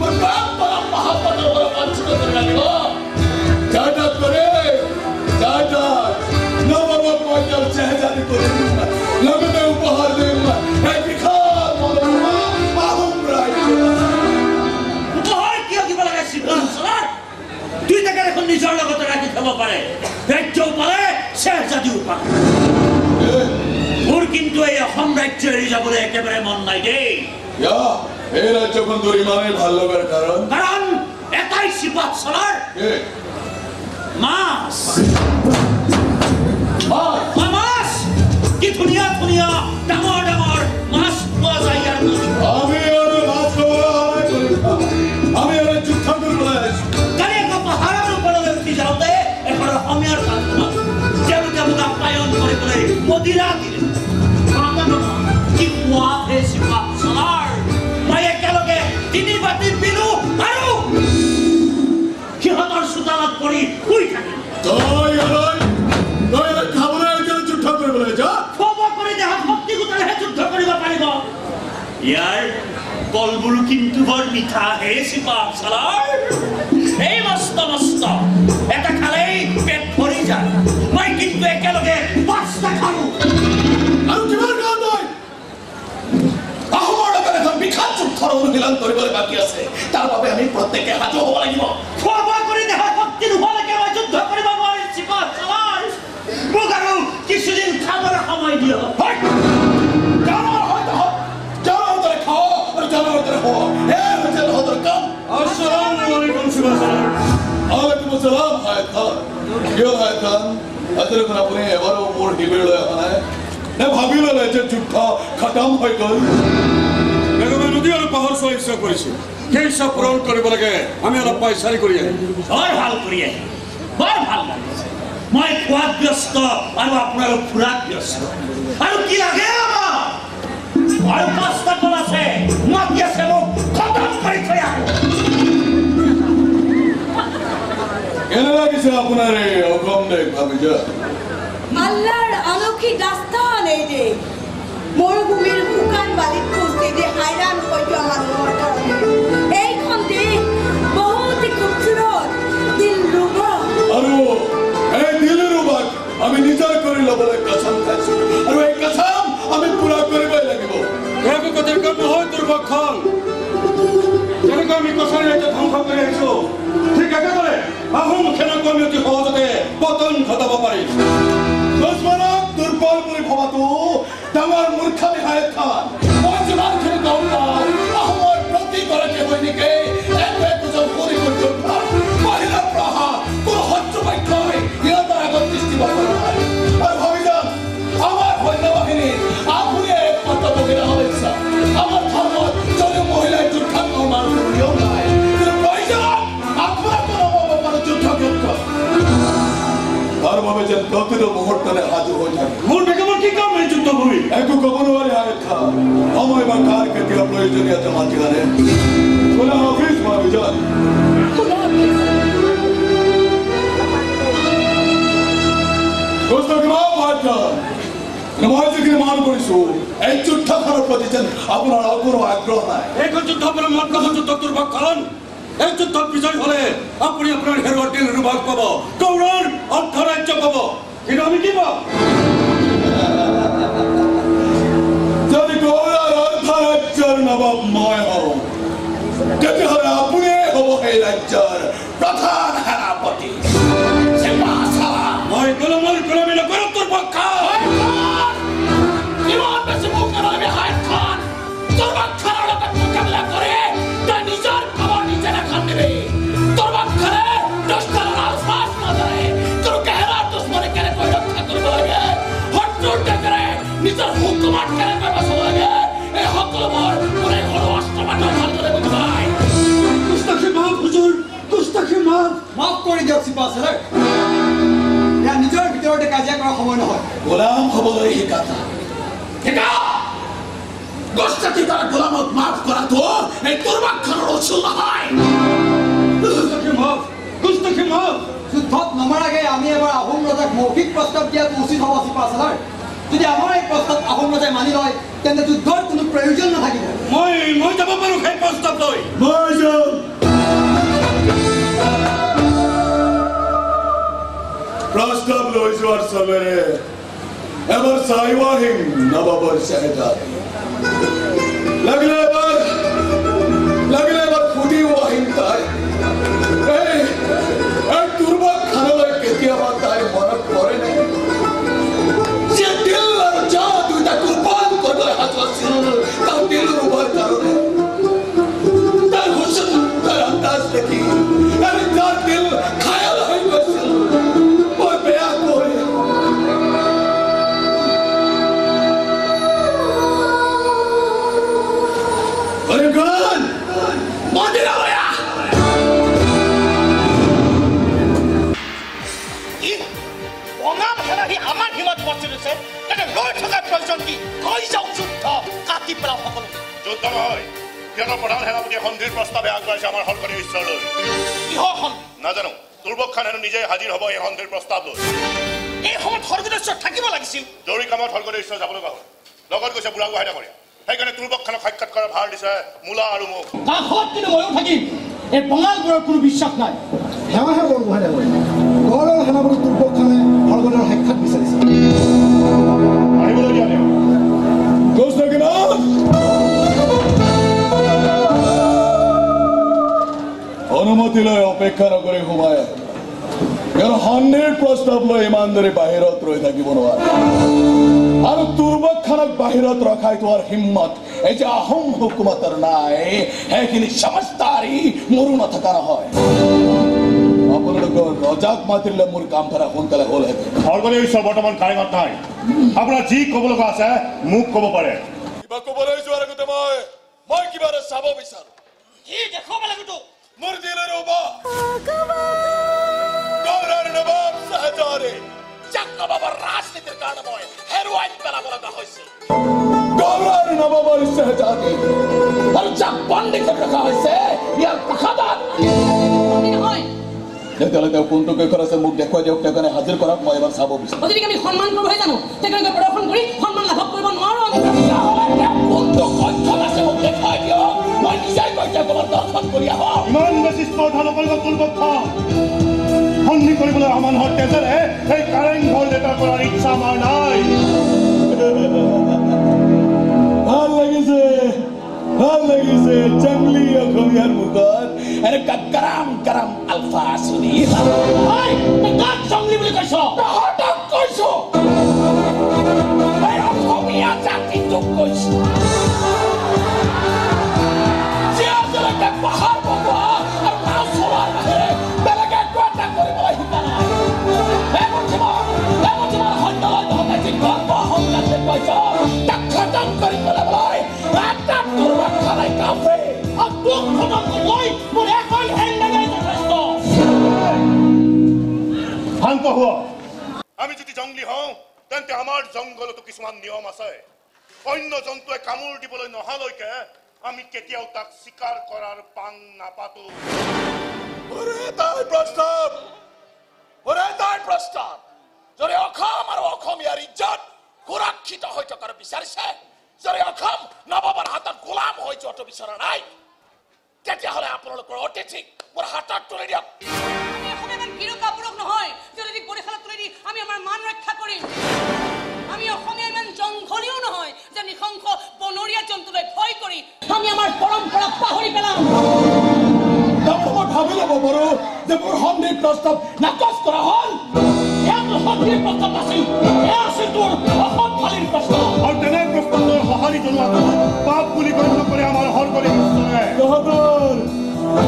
মোৰ প্ৰাণ পৰম মহাপতৰ পৰা বঞ্চিত কৰি ৰাখিব যাতা কৰে যাতা নৱম পইচাৰ চেহজাদি কৰিম লগতে উপহাৰ দিম এই বিশাল মনোৰমা আহোম ৰাজ্য উপহাৰ কিয় দিব লাগে সিদ্ধান্ত দুই টাকা এখন নিজৰ লগতে ৰাখি থব পাৰে ৰাজ্যও পাৰে চেহজাদিও পাৰে মোৰ কিন্তু এই অসম ৰাজ্য এৰি যাবলৈ একেবাৰে মন নাই দেই এই ৰাজ্যখন তোৰ ইমানেই ভাল লগাৰ কাৰণ এটাই চিপাত চলাৰ মাছ মাছ কি ধুনীয়া ধুনীয়া ডাঙৰ ডাঙৰ মাছ পোৱা যায় ইয়াৰ আমি আৰু মাছ আমি আৰু যুদ্ধ কৰিবলৈ আহিছো পাহাৰৰ ওপৰলৈ উঠি যাওঁতে এখন অসমীয়াৰ তেওঁলোকে মোক আপ্যায়ন কৰিবলৈ মদিৰা দিলে কি সোৱাদ হে চিপা চলাৰ মই একেলগে 3 বাটি পিলো আৰু সিহঁতৰ চোতালত পৰি শুই থাকিম যুদ্ধ কৰিবলৈ যা খোৱা কৰি দেহাত শক্তি গোটালেহে যুদ্ধ কৰিব পাৰিব ইয়াৰ কলবোৰো কিন্তু বৰ মিঠা হে চিপা চলাৰ এই মস্ত মস্ত এটা খালেই পেট ভৰি যায় মই কিন্তু একেলগে 5টা খাওঁ আৰু কিমান গান তই আহোমৰ লগত এখন বিখ্যাত যুদ্ধৰ অনুশীলন কৰিবলৈ বাকী আছে তাৰ বাবে আমি প্ৰত্যেকে সাজু হ'ব লাগিব খোৱা কৰি দেহা শক্তি নোহোৱালৈকে মই যুদ্ধ কৰিব নোৱাৰিম চিপা চলাৰ মোক আৰু কিছুদিন খাবৰ সময় দিয়ক Alaikum assalam, Hayat Khan. Kyo Hayat Khan? Azir Khan apne ebaro more hibir loya khana hai. Ne bhabilo le je jutta khatam hoy gol. Mero nodi aru pahar so isha korisu. Ke isha puron koribo lage. Ami ala paisari kori ahi. Or hal kori ahi. Bar hal lage. Moi khwat byasto aru apnar furat byasto. Aru ki lage ama? Aru 5টা কল আছে. Mati ase mo khatam kori thoi aho. কেনে লাগিছে আপোনাৰ এই অগম দেখ ভাবিছা আল্লাহর আনকি দাস্তান এই যে মরুভূমির শুকান বালিত খুঁজতে যে হাইরান হইতো আমার কারণে এইখন দেশ বহুত খুবসুরত দিলরুবা আৰু এই দিলৰুবাক আমি নিজৰ কৰি ল'বলৈ কসম খাইছো আৰু এই কসম আমি পুৰা কৰিবই লাগিব একো কথা কাম নহয় দুৰ্ভক্ষণ যেনেকৈ আমি কছাৰী ৰাজ্য ধ্বংস কৰি আহিছো ঠিক একেদৰে আহোম সেনাকৰ্মী অতি সহজতে পতন ঘটাব পাৰি দুশ্মনক দুৰ্বল বুলি ভবাটো ডাঙৰ মূৰ্খামি Hayat Khan মই যিমানখিনি গম পাওঁ আহোমৰ প্ৰতিগৰাকী সৈনিকে একোজন পৰিপূৰ্ণ যোদ্ধা মহিলা প্ৰহাৰ কোনো শত্ৰু পক্ষই সিহঁতৰ আগত দৃষ্টি পাব নাই আৰু ভাবি যাম আমাৰ সৈন্যবাহিনী আপুনি একমাত্ৰ মহিলা সমস্যা আমাৰ ধৰ্মত যদিও মহিলাই যুদ্ধাংগ মানুহ বুলিও নাই কিন্তু প্ৰয়োজন আপোনাৰ যুদ্ধক্ষেত্ৰ তাৰ বাবে যেন প্ৰতিটো মুহূৰ্ততে সাজু হৈ থাকে মোৰ বেগমৰ কি কাম এই যুদ্ধভূমি একো ক'ব নোৱাৰি Hayat Khan সময় বা কাৰ কেতিয়া প্ৰয়োজনীয়তা মাতি আনে খোলা অফিচ ভাবি যান গোস্ত কিমান মই যিখিনি মান কৰিছো এই যুদ্ধখনৰ প্ৰতি যেন আপোনাৰ কোনো আগ্ৰহ নাই। এইখন যুদ্ধ আপোনাৰ মাত্ৰ যুদ্ধ দুৰ্ভক্ষণ। এই যুদ্ধত বিজয় হলে আপুনি আপোনাৰ হেৰুৱাৰ দিন ৰুভাগ পাব, গৌৰৰ অৰ্ধৰাজ্য পাব। কিন্তু আমি কি পাম? যদি গৌৰৰ অৰ্ধৰাজ্যৰ নবাব মই হওঁ তেতিয়াহ'লে আপুনিয়ে হ'ব সেই ৰাজ্যৰ প্ৰধান সেনাপতি। মই গোলামৰ গোলামী নকৰো দুৰ্ভক্ষ। ইমান বেছি মুখ নলবি হাতখন। দুৰ্ভক্ষৰ লগত মোকাবিলা কৰি তই নিজৰ খবৰ নিজে ৰাখান দিবি। দুৰ্ভক্ষৰে দুষ্টাৰ আলফাজ নধৰে। তোৰ কেহেৰাৰ দুশ্মনী কেনেকৈ ৰক্ষা কৰিব লাগে, শত্ৰুৰ ডেকেৰে নিজৰ হুকুমত কেনেকৈ বচাব লাগে, এই সকলোবোৰ মোৰে সৰু অস্ত্ৰপাতৰ ভালদৰে বুজি পায়। গুস্তাখী মাফ হুজুৰ, গুস্তাখী মাফ। মাফ কৰি দিয়ক চিপা ছাৰ। ইয়াৰ নিজৰ ভিতৰতে কাজিয়া কৰাৰ সময় নহয়। গোলাম হ'বলৈ শিকাতা গোষ্ঠী তাৰ গোলামক মাফ কৰাটো এই দুৰ্ভক্ষৰ উচিত নহয়। গুস্তাখী মাফ, গুস্তাখী মাফ। যুদ্ধত নমাৰ আগে আমি এবাৰ আহোম ৰজাক মৌখিক প্ৰস্তাৱ দিয়াটো উচিত হ'ব চিপা ছাৰ। যদি আমাৰ এই প্ৰস্তাৱ আহোম ৰজাই মানি লয় তেন্তে যুদ্ধৰ কোনো প্ৰয়োজন নাথাকিব। মই যাব পাৰো সেই প্ৰস্তাৱ লৈ। মই যাম। প্ৰস্তাৱ লৈ যোৱাৰ চলেৰে এবাৰ চাইও আহিম নবাবৰ চেহেজাদ। লাগিলে এবাৰ সুধিও আহিম তাই এই দুৰ্ভক্ষলৈ কেতিয়াবা তাই মনত পৰে নাই যে দিল আৰু যা দুইটা কুৰ্বান কৰিবলৈ সাজু আছিল। তাৰ দিল ৰুবৰ কাৰণে তাৰ হুচন তাৰ আন্দাজ দেখি আৰু তাৰ দিল খায়াল হৈ গৈছিল। মই বেয়া কৰি যুদ্ধ নহয়, সিহঁতৰ প্ৰধান সেনাপতিয়ে সন্ধিৰ প্ৰস্তাৱে আগবঢ়াইছে আমাৰ হলকৰী ঈশ্বৰলৈ। কিহৰ সন্ধি? নাজানো। দুৰ্ভক্ষণ হেনো নিজে হাজিৰ হ'ব এই সন্ধিৰ প্ৰস্তাৱ লৈ। এই সময়ত হৰগোদেশ্বৰ থাকিব লাগিছিল। জৰুৰী কামত হলকৰী ঈশ্বৰ যাব লগা হ'ল। লগত গৈছে বুঢ়া গোহাঁই ডাঙৰীয়া। সেইকাৰণে দুৰ্ভক্ষণক সাক্ষাৎ কৰাৰ ভাৰ দিছে মূলা আৰু মোক। কাষত কিন্তু ময়ো থাকিম। এই বঙালবোৰৰ কোনো বিশ্বাস নাই। সেৱাহে বৰ গোহাঁই ডাঙৰীয়া। গৌৰৰ সেনাপতি দুৰ্ভক্ষণে হৰগোদৰ সাক্ষাৎ বিচাৰিছে। আহিবলৈ দিয়া নাই। অনুমতি লৈ অপেক্ষা নকৰি সোমাই সন্ধিৰ প্ৰস্তাৱ লৈ ইমানদৰে বাহিৰত ৰৈ থাকিব নোৱাৰে। আৰু দুৰ্ভক্ষণক বাহিৰত ৰখাই থোৱাৰ হিম্মত এই যে আহোম হুকুমতৰ নাই, সেইখিনি সমস্তাৰি মোৰো নথকা নহয়। আপোনালোকৰ ৰজাক মাতিলে মোৰ কাম ধৰা সোনকালে হ'লহেঁতেন। হলকৰী ঈশ্বৰ বৰ্তমান কাৰেঙত নাই। আপোনাৰ যি ক'ব লগা আছে মোক ক'ব পাৰে। কিবা ক'বলৈ যোৱাৰ আগতে মই কিবা এটা চাব বিচাৰো। কি দেখুৱাব লাগিব তোক? মোৰ দিলৰ গৌৰৰ নবাব চাহেজাদে যাক নবাবৰ ৰাজনীতিৰ কাৰণে মই হেৰুৱাই পেলাব লগা হৈছিল। গৌৰৰ নবাবৰ চাহেজাদে আৰু যাক বন্দী কৰি ৰখা হৈছে ইয়াৰ প্ৰাসাদত। নহয় তেতিয়াহ'লে তেওঁ কোনটো কৈশৰ আছে মোক দেখুৱাই দিয়ক। তেওঁ কাৰণে হাজিৰ কৰক, মই এবাৰ চাব বিচাৰো। যদি আমি সন্মান কৰোহে জানো তেখেতক প্ৰদৰ্শন কৰি সন্মান লাভ কৰিব নোৱাৰো আমি। কোনটো সক্ষম আছে মোক দেখুৱাই দিয়ক, মই নিজেই গৈ তেওঁক দৰ্শন কৰি আহোঁ। ইমান বেছি স্পৰ্ধা নকৰিব দুৰ্ভক্ষণ। সন্ধি কৰিবলৈ অহা মানুহৰ তেজেৰে সেই কাৰেং ঘৰ লেটাৰ কৰাৰ ইচ্ছা আমাৰ নাই। ভাল লাগিছে জংলী অসমীয়াৰ মুখত এনেকুৱা গৰম আলফা শুনি। জংলী বুলি কৈছ? কৈছো অসমীয়া জাতিটোক কৈছো। পাহাৰ বগোৱা আৰু নাও চলোৱাৰ বাহিৰে বেলেগ একো এটা কৰিবলৈ শিকা নাই। সন্ধ্যালৈ নহলে যি গৰ্ব সংঘাত দেখুৱাইছ তাক খতম কৰি পেলাবলৈ এটা দুৰ্ভক্ষণাই কাফে। তোক খতম কৰিবলৈ মোৰ এখন হেণ্ডেগাই যথেষ্ট। শান্ত হোৱা। আমি যদি জংলী হওঁ তেন্তে আমাৰ জংঘলতো কিছুমান নিয়ম আছে। অন্য জন্তুৱে কামোৰ দিবলৈ নহালৈকে আমি কেতিয়াও তাক স্বীকাৰ কৰাৰ পাং নাপাতো। তাই প্ৰস্তাৱ যদি অসম আৰু অসম অসমীয়াৰ ইজ্জত সুৰক্ষিত হৈ থকাৰ বিচাৰিছে যদি অসম নবাবৰ হাতত গোলাম হৈ যোৱাটো বিচৰা নাই তেতিয়াহ'লে আপোনালোকৰ অতিথিক মোৰ হাতত তুলি দিয়ক আমি অসমীয়া বীৰ কাপুৰক নহয় যদি পৰিখালত তুলি দি আমি আমাৰ মান ৰক্ষা কৰিম আমি অসমীয়া ইমান জংঘলীও নহয় যে নিশংস বনৰীয়া জন্তুলৈ ভয় কৰি আমি আমাৰ পৰম্পৰা পাহৰি পেলাম মই ভাবি ল'ব পাৰোঁ যে মোৰ সন্ধিৰ প্ৰস্তাৱ নাকচ কৰা হ'ল সন্ধিৰ প্ৰস্তাৱ আছিল এয়া আছিল তোৰ অসম ফালিৰ প্ৰস্তাৱ আৰু তেনে প্ৰস্তাৱৰ সঁহাৰি জনোৱাটো পাপ বুলি গণ্য কৰি আমাৰ হৰকলি নিশ্চয়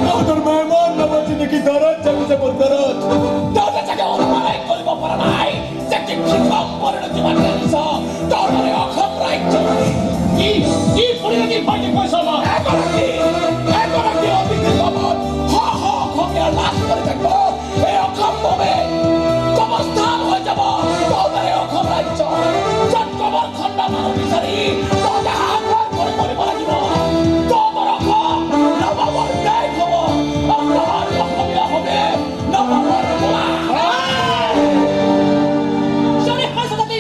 তহঁতৰ মেহমান নবজি নেকি দৰত যাবিছে মোৰ দৰত তহঁতে চাগে অনুমানেই কৰিব পৰা নাই যে কি কৃষক পৰিণতি মানি আনিছ তহঁতৰে অসম ৰাজ্য কি পৰিণতি পাইছে কৈছ মই এগৰাকী অতিথি লগত অসমীয়াৰ লাজ কৰি থাকিব এই অসম ভূমি কবৰস্থান হৈ যাব তহঁতৰে অসম ৰাজ্য য'ত কবৰ খণ্ড মানুহ বিচাৰি তহঁতে আগ্ৰহ কৰি কৰিব লাগিব তহঁতৰ অসম নৱমৰ দেশ হ'ব আৰু তহঁত অসমীয়া হবে নৱমৰ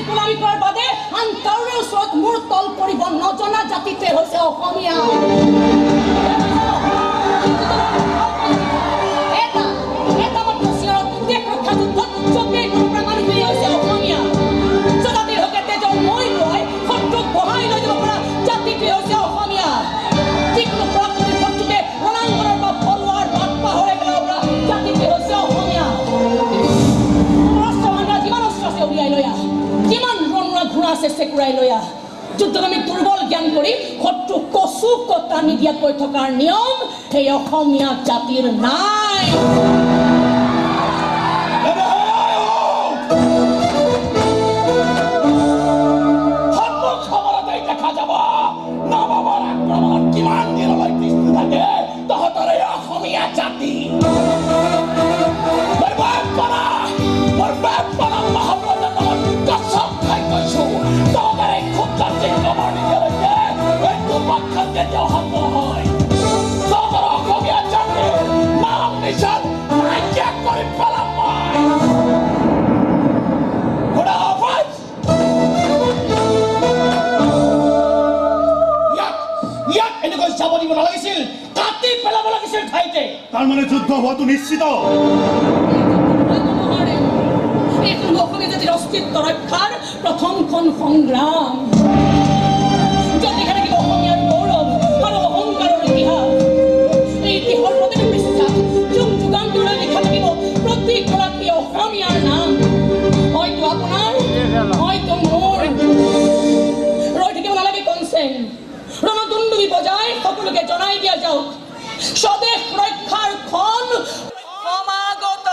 গোলামী কৰাৰ বাদে আন কাৰোৰে ওচৰত মূৰ তল কৰিব নজনা জাতিটোৱে হৈছে অসমীয়া যুদ্ধত আমি দুৰ্বল জ্ঞান কৰি শত্ৰু কচু কটা নিদিয়াকৈ থকাৰ নিয়ম সেই অসমীয়া জাতিৰ নাই দেখা যাব নৱমৰ আক্ৰমণত কিমান দিনলৈ পিছু থাকে তহঁতৰে অসমীয়া জাতি তাৰ মানে যুদ্ধ হোৱাটো নিশ্চিত অসমীয়া জাতিৰ অস্তিত্ব ৰক্ষাৰ প্ৰথমখন সংগ্ৰাম যদি থাকিব অসমীয়াৰ গৌৰৱ আৰু অহংকাৰৰ ইতিহাস এই ইতিহাসৰ প্ৰতিটো পৃষ্ঠাত যুগ যুগান্তৰলৈ লিখা থাকিব প্ৰতিগৰাকী অসমীয়াৰ নাম হয়তো আপোনাৰ হয়তো মোৰ ৰৈ থাকিব নালাগে কনচেন ৰণদণ্ডুবি বজাই সকলোকে জনাই দিয়া যাওক স্বদেশ ৰক্ষাৰ খন সমাগত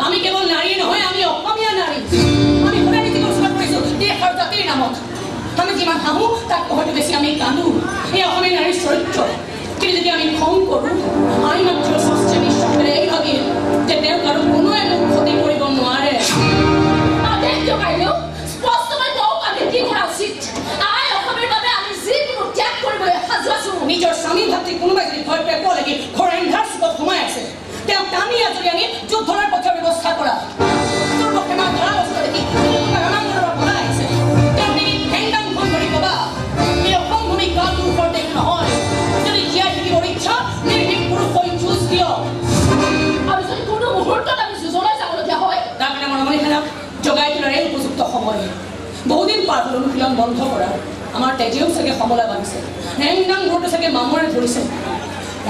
আমি কেৱল নাৰী নহয় আমি অসমীয়া নাৰী আমি সদায় নীতিগত কৰিছোঁ দেশ আৰু জাতিৰ নামত আমি যিমান হাঁহো তাক হয়তো বেছি আমি কান্দো এই অসমীয়া নাৰীৰ চৰিত্ৰ কিন্তু যদি আমি খং কৰোঁ আমি মাত্ৰ শাস্ত্ৰীয় নিশ্চয় এই ভাবি যে তেওঁক আৰু কোনোৱে মোক ক্ষতি কৰিব নোৱাৰে নিজৰ স্বামী ভাতৃ কোনোবাই ভয় পেপ লাগি ঘৰ এন্ধাৰ চুকত সোমাই আছে তেওঁ টানি আজৰি আনি যুদ্ধৰ পথৰ ব্যৱস্থা কৰা দুৰ্বক্ষেমা ধৰা বস্তু দেখি ৰামাংগৰৰ পৰা আহিছে তেওঁ দেখি হেংদাম ফোন কৰি ক'বা এই অসম ভূমি কালটোৰ ওপৰত দেশ নহয় যদি জীয়াই থাকিবৰ ইচ্ছা নিৰ্ভীক পুৰুষ হৈ যুঁজ দিয়ক আৰু যদি কোনো মুহূৰ্তত আমি যুঁজলৈ যাবলগীয়া হয় তাৰমানে মৰমণি খেলাক জগাই তোলাৰ এই উপযুক্ত সময় বহুদিন পাৰ হ'ল অনুশীলন বন্ধ কৰা আমাৰ তেজেও চাগে সমলা বাঢ়িছে হেংদাম ঘৰটো চাগে মামৰে ধৰিছে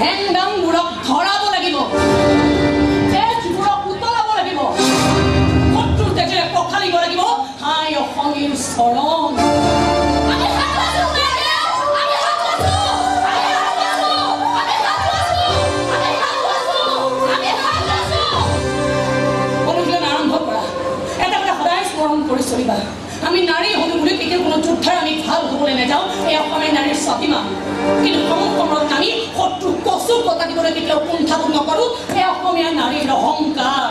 হেংদাম ঘৰক ধৰাব লাগিব তেজবোৰক উতলাব লাগিব শত্ৰুৰ তেজেৰে পখালিব লাগিব হাই অসমীৰ চৰণ অনুশীলন আৰম্ভ কৰা এটা কথা সদায় স্মৰণ কৰি চলিবা আমি নাৰী হলো বুলি কেতিয়াও কোনো যুদ্ধৰ আমি ভাল হ'বলৈ নাযাওঁ এই অসমীয়া নাৰীৰ স্বাভিমান কিন্তু সমগ্ৰত আমি শত্ৰু কচু কটা দিবলৈ কেতিয়াও কুণ্ঠাবোধ নকৰোঁ এই অসমীয়া নাৰীৰ অহংকাৰ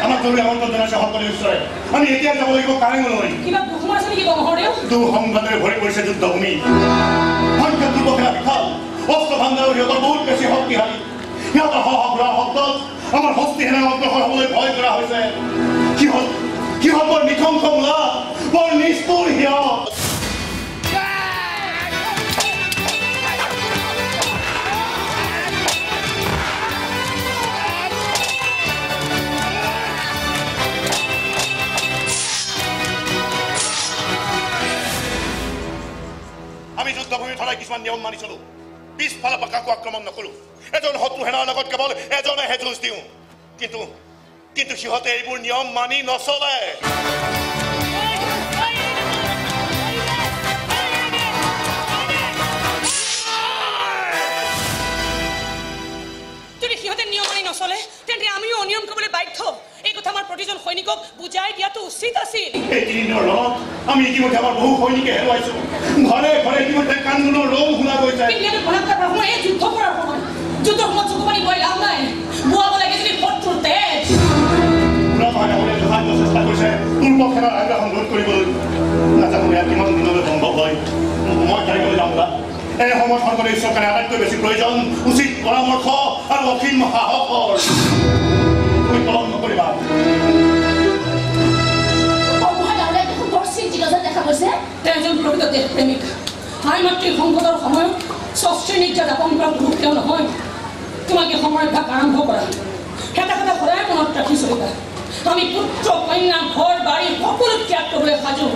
আমাক জৰুৰী আমন্ত্ৰণ জনাইছে সকলো ঈশ্বৰে আমি এতিয়া যাব লাগিব কাৰেঙলৈ কিবা দুখ মাৰিছে নেকি মহোদয় দুঃসংঘাতেৰে ভৰি পৰিছে যুদ্ধভূমি সংখ্যা দুৰ্বক্ষেৰা বিশাল অস্ত্ৰ ভাণ্ডাৰ সিহঁতৰ বহুত বেছি শক্তিশালী সিহঁতৰ সহগুৰা শব্দত আমাৰ হস্তি সেনা অগ্ৰসৰ হ'বলৈ ভয় কৰা হৈছে সিহঁত বৰ নিশংস মূলা বৰ নিষ্ঠুৰ সিহঁত আমি যুদ্ধভূমি ধৰাই কিছুমান নিয়ম মানি চলো পিছফালৰ পৰা কাকো আক্ৰমণ নকৰো এজন শত্ৰু সেনাৰ লগত কেৱল এজনেহে যুঁজ দিওঁ কিন্তু সিহঁতে এইবোৰ নিয়ম মানি নচলে যদি সিহঁতে নিয়ম মানি নচলে তেন্তে আমিও অনিয়ম কৰিবলৈ বাধ্য এই কথা আমাৰ প্ৰতিজন সৈনিকক বুজাই দিয়াটো উচিত আছিল এই তিনিদিনৰ লগত আমি ইতিমধ্যে আমাৰ বহু সৈনিকে হেৰুৱাইছো ঘৰে ঘৰে ইতিমধ্যে কান্দোনৰ ৰং শুনা গৈছে এই যুদ্ধ কৰাৰ সময় যুদ্ধৰ সময়ত চকু পানী বৈ লাভ নাই বোৱাব লাগে যদি শত্ৰুৰ তেজ চেষ্টা কৰিছে দুৰ্বক্ষেৰাৰ আগ্ৰাসন ৰোধ কৰিবলৈ নাজানো ইয়াত কিমান দিনলৈ সম্ভৱ হয় মই কাৰিকলৈ যাম এই সময়ত শংকৰদেৱ ঈশ্বৰৰ কাৰণে আটাইতকৈ বেছি প্ৰয়োজন উচিত পৰামৰ্শ আৰু অসীম সাহসৰ পলম নকৰিবা তেওঁ এজন প্ৰকৃত দেশপ্ৰেমিক হাই মাতৃৰ সংকটৰ সময়ত স্বশ্ৰী নিৰ্যাত যাপন কৰা পুৰুষ তেওঁ নহয় তোমাক এই সমৰভ্যাস আৰম্ভ কৰা এটা কথা সদায় মনত ৰাখি চলিবা আমি পুত্ৰ কন্যা ঘৰ বাৰী সকলো ত্যাগ কৰিবলৈ সাজু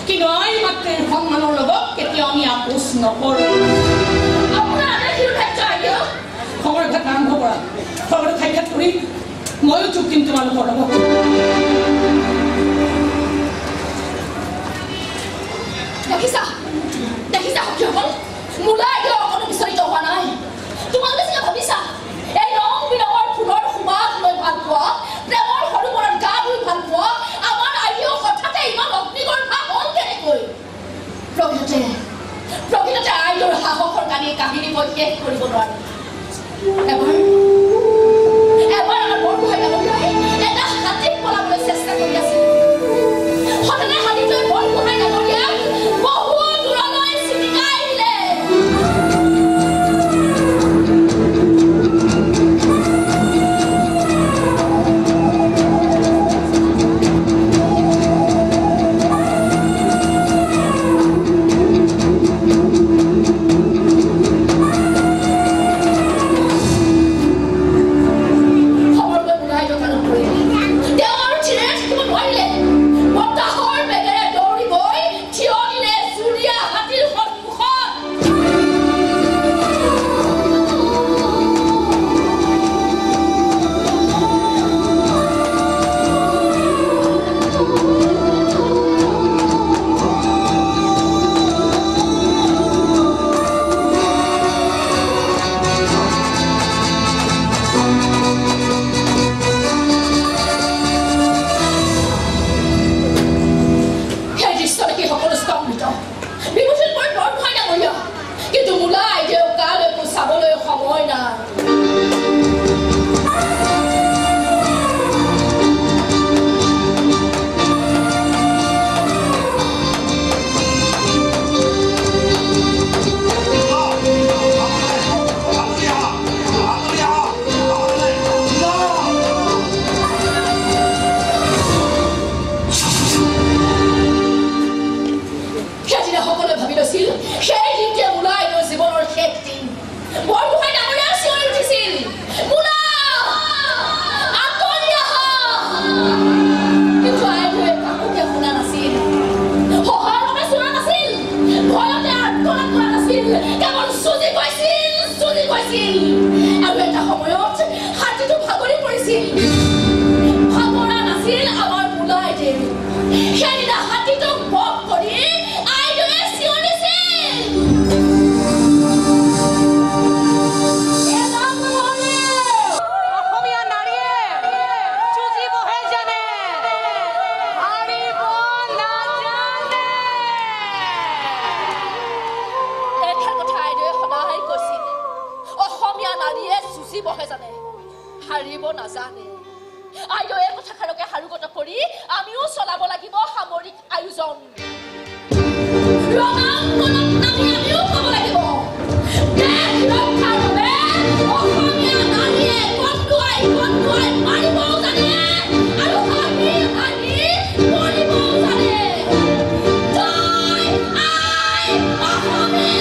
কিন্তু আই মাতৃৰ সন্মানৰ লগত কেতিয়াও আমি আপোচ নকৰোঁ সমৰভ্যাস আৰম্ভ কৰা সকলো সাক্ষাৎ কৰি ময়ো যোগ দিম তোমালোকৰ লগত দেখিছা সখীসকল মূলা এতিয়াও অকণো বিচলিত হোৱা নাই তোমালোকে চাগে ভাবিছা এই ৰং বিৰঙৰ ফুলৰ সুবাস লৈ ভাল পোৱা প্ৰেমৰ সৰোবৰত গা ধুই ভাল পোৱা আমাৰ আইও হঠাতে ইমান অগ্নিগৰ্ভা হ'ল কেনেকৈ প্ৰকৃততে আইৰ সাহসৰ কাহিনী মই শেষ কৰিব নোৱাৰিম এবাৰ আমাৰ বৰগোহাঁই নগৰীয়াই এটা হাতীক পলাবলৈ চেষ্টা কৰি আছিল হঠাতে হাতীটোৱে বৰগোহাঁই নগৰীয়াক বহু দূৰলৈ চিটিকাই দিলে বৰগোহাঁই ডাঙৰীয়া চিঞৰি উঠিছিল, "মোলা! আঁতৰি আহা!" কিন্তু আইদেৱে কাকোকে শুনা নাছিল, সহায়ৰ বাবে চোৰা নাছিল, ভয়তে আৰ্তনাদ কৰা নাছিল, কেৱল চুজি গৈছিল। আৰু এটা সময়ত হাতীটো ভাগৰি পৰিছিল। ভাগৰা নাছিল আমাৰ মোলা আইদেউ। সেইদিনা হাতীটোক বধ কৰি আইদেৱে চিঞৰিছিল, অসমীয়া নাৰীয়ে যুঁজিবহে জানে, হাৰিব নাজানে। এটাৰ কথা আইদেৱে সদায় কৈছিল, অসমীয়া নাৰীয়ে যুঁজিবহে জানে, হাৰিব নাজানে। আইদেউ এই কথাষাৰকে সাৰোগত কৰি আমিও চলাব লাগিব সামৰিক আয়োজন। ৰণাংগনত নামি আমিও ক'ব লাগিব, দেশ ৰক্ষাৰ বাবে অসমীয়া নাৰীয়ে কন্দুৱাই মাৰিবও জানে আৰু হাঁহি মৰিবও জানে। জয় আই অসমী!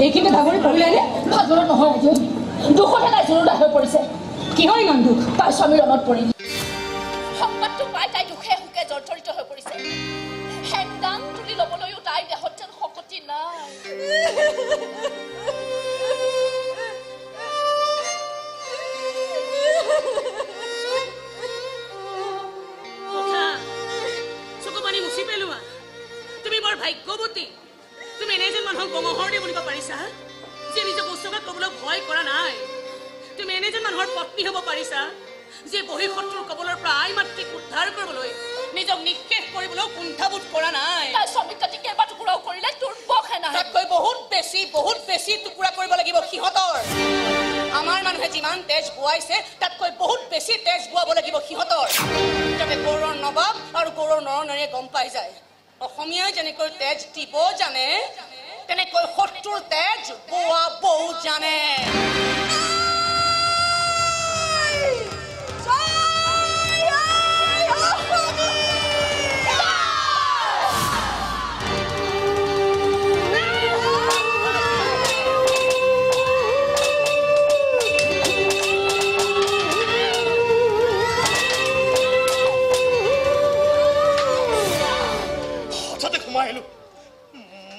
এইখিনি ভাগৰি পৰিলেনে? ভাগৰত নহয় আইদেউ, দুখতে তাই জোৰোদা হৈ পৰিছে। কিহৰ ইমান দুখ? তাই স্বামীৰ ৰণত পৰিল। সংবাদটো পাই তাই দুখে সুখে জৰ্জৰিত হৈ পৰিছে। হেংদাং তুলি ল'বলৈও তাই দেহত যেন শক্তি নাই। চকু পানী মুচি পেলোৱা। তুমি বৰ ভাগ্যৱতী। তুমি এনে যেন মানুহক গমহৰ দি বুলিব পাৰিছা, যে নিজক উচ্চকাত ক'বলৈ ভয় কৰা নাই। তুমি এনে যেন মানুহৰ পত্নী হ'ব পাৰিছা, যে বহি শত্ৰুৰ কবলৰ পৰা আই মাতৃক উদ্ধাৰ কৰিবলৈ নিজক নিঃশেষ কৰিবলৈ কুণ্ঠাবোধ কৰা নাই। তাই স্বামীক কাটি কেইবা টুকুৰাও কৰিলে তোৰ বখে নাই। তাতকৈ বহুত বেছি টুকুৰা কৰিব লাগিব সিহঁতৰ। আমাৰ মানুহে যিমান তেজ বোৱাইছে তাতকৈ বহুত বেছি তেজ বোৱাব লাগিব সিহঁতৰ, যাতে গৌৰৰ নবাব আৰু গৌৰৰ নৰনাৰীয়ে গম পাই যায়, অসমীয়াই যেনেকৈ তেজ দিব জানে তেনেকৈ শত্ৰুৰ তেজ বোৱাবও জানে।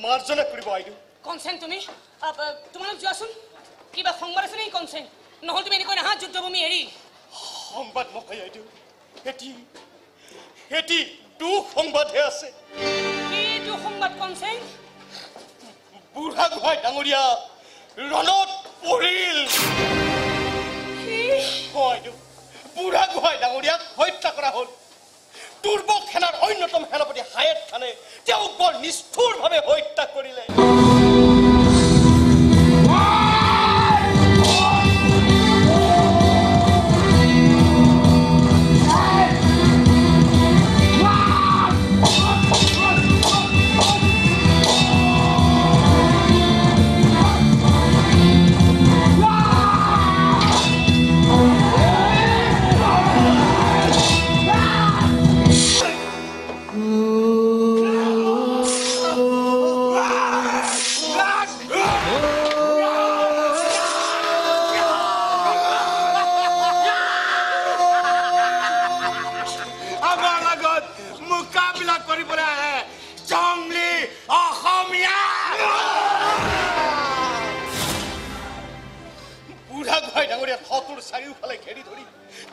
মাৰ্জনা কৰিব আইদেউ। কনচেন তুমি তোমালোক যোৱাচোন, কিবা সংবাদ আছে নেকি কনচেন? নহ'লে তুমি এনেকৈ নাহা যুদ্ধভূমি এৰি। সংবাদ নহয় আইদেউ, এটি দুখ সংবাদহে আছে। কি দুখ সংবাদ কনচেন? বুঢ়াগোহাঁই ডাঙৰীয়া ৰণত পৰিল। আইদেউ, বুঢ়াগোহাঁই ডাঙৰীয়াক হত্যা কৰা হ'ল। দুৰ্বল সেনাৰ অন্যতম সেনাপতি হায়েত খানে তেওঁক বৰ নিষ্ঠুৰভাৱে হত্যা কৰিলে। চাৰিওফালে ঘেৰি ধৰি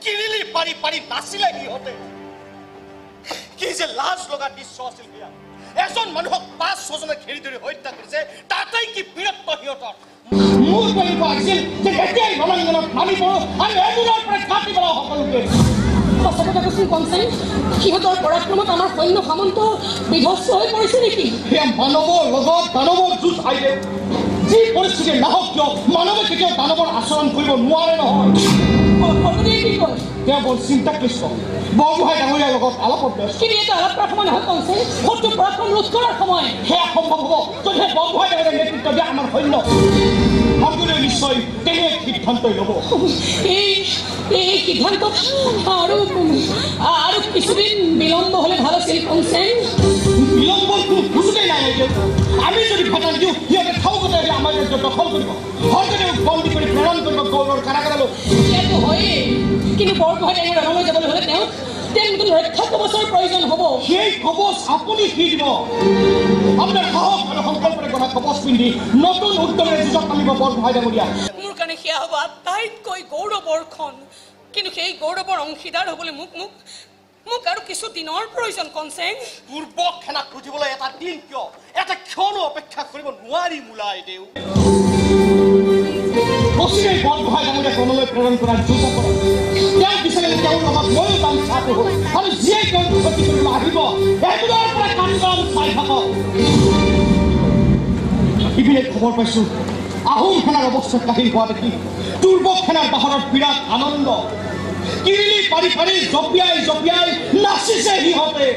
কিৰিলি পাৰি পাৰি নাচিলে সিহঁতে। কি যে লাজ লগা দৃশ্য আছিল সেয়া। এজন মানুহক ৫-৬জনে ঘেৰি ধৰি হত্যা কৰিছে, তাতেই কি বীৰত্ব সিহঁতৰ। মোৰ তেনেকুৱা আছিল যে এতিয়াই ৰণাংগনত নামি পৰো আৰু এদিনৰ পৰা কাটি পেলাওঁ সকলোকে। সঁচা কথা কৈছিল কনচেন, সিহঁতৰ পৰাক্ৰমত আমাৰ সৈন্য সামন্ত বিধ্বস্ত হৈ পৰিছে নেকি? সেয়া মানৱৰ লগত দানৱৰ যুঁজ আইলে। যি পৰিস্থিতি নাহক কিয় মানৱে কেতিয়াও দানৱৰ আচৰণ কৰিব নোৱাৰে নহয়। কি কয়? তেওঁ বৰ চিন্তাক্লিষ্ট। বৰগোহাঁই ডাঙৰীয়াৰ লগত আলাপত ব্যস্ত। কিন্তু এটা আলাপ কৰাৰ সময় নহয় কনচেন, শত্ৰু পৰাক্ৰম ৰোধ কৰাৰ সময়। সেয়া সম্ভৱ হ'ব যদিহে বৰগোহাঁই ডাঙৰীয়াৰ নেতৃত্ব দিয়া আমাৰ সৈন্য সকলোৱে নিশ্চয় তেনে সিদ্ধান্তই ল'ব। এই সিদ্ধান্ত আৰু কিছুদিন বিলম্ব হ'লে ভাল আছিল কনচেন। বিলম্বৰ কোনো সুযোগেই নাই। আমি যদি ভেটান দিওঁ সিহঁতে ঠাউকতে আহি আমাৰ ৰাজ্য দখল কৰিব, হয়তো বন্দী কৰি প্ৰেৰণ কৰিব গৌৰৰ কাৰাগাৰলৈ। সেইটো হয়েই, কিন্তু বৰগোহাঁই ডাঙৰীয়া ৰণলৈ যাবলৈ হ'লে তেওঁ নতুন ৰক্ষা কৱচৰ প্ৰয়োজন হ'ব। সেই কৱচ আপুনি কি দিব? আপোনাৰ সাহস আৰু সংকল্পৰে গঢ়া কৱচ পিন্ধি নতুন উদ্যমেৰে যুঁজত নামিব বৰগোহাঁই ডাঙৰীয়া। মোৰ কাৰণে সেয়া হ'ব আটাইতকৈ গৌৰৱৰখন। কিন্তু সেই গৌৰৱৰ অংশীদাৰ হ'বলৈ মোক আৰু কিছু দিনৰ প্ৰয়োজন কনচেন। পূৰ্ব সেনাক বুজিবলৈ এটা দিন কিয়, এটা ক্ষণো অপেক্ষা কৰিব নোৱাৰি মোলাই দেউ। অচিৰেই বৰগোহাঁই ডাঙৰীয়াক ৰণলৈ প্ৰেৰণ কৰাৰ যোজনা কৰে। তেওঁ বিচাৰিলে তেওঁৰ লগত ময়ো যাম চাহটো হ'ল আৰু যিয়ে তেওঁ ক্ষতি কৰিব আহিব এদিনৰ পৰা কাম চাই থাকক। ইপিনে খবৰ পাইছো আহোম সেনাৰ অৱস্থা কাহিল হোৱা দেখি দুৰ্বল সেনাৰ বাহনত বিৰাট আনন্দ। কিৰিলি পাৰি পাৰি জঁপিয়াই জঁপিয়াই নাচিছে সিহঁতে।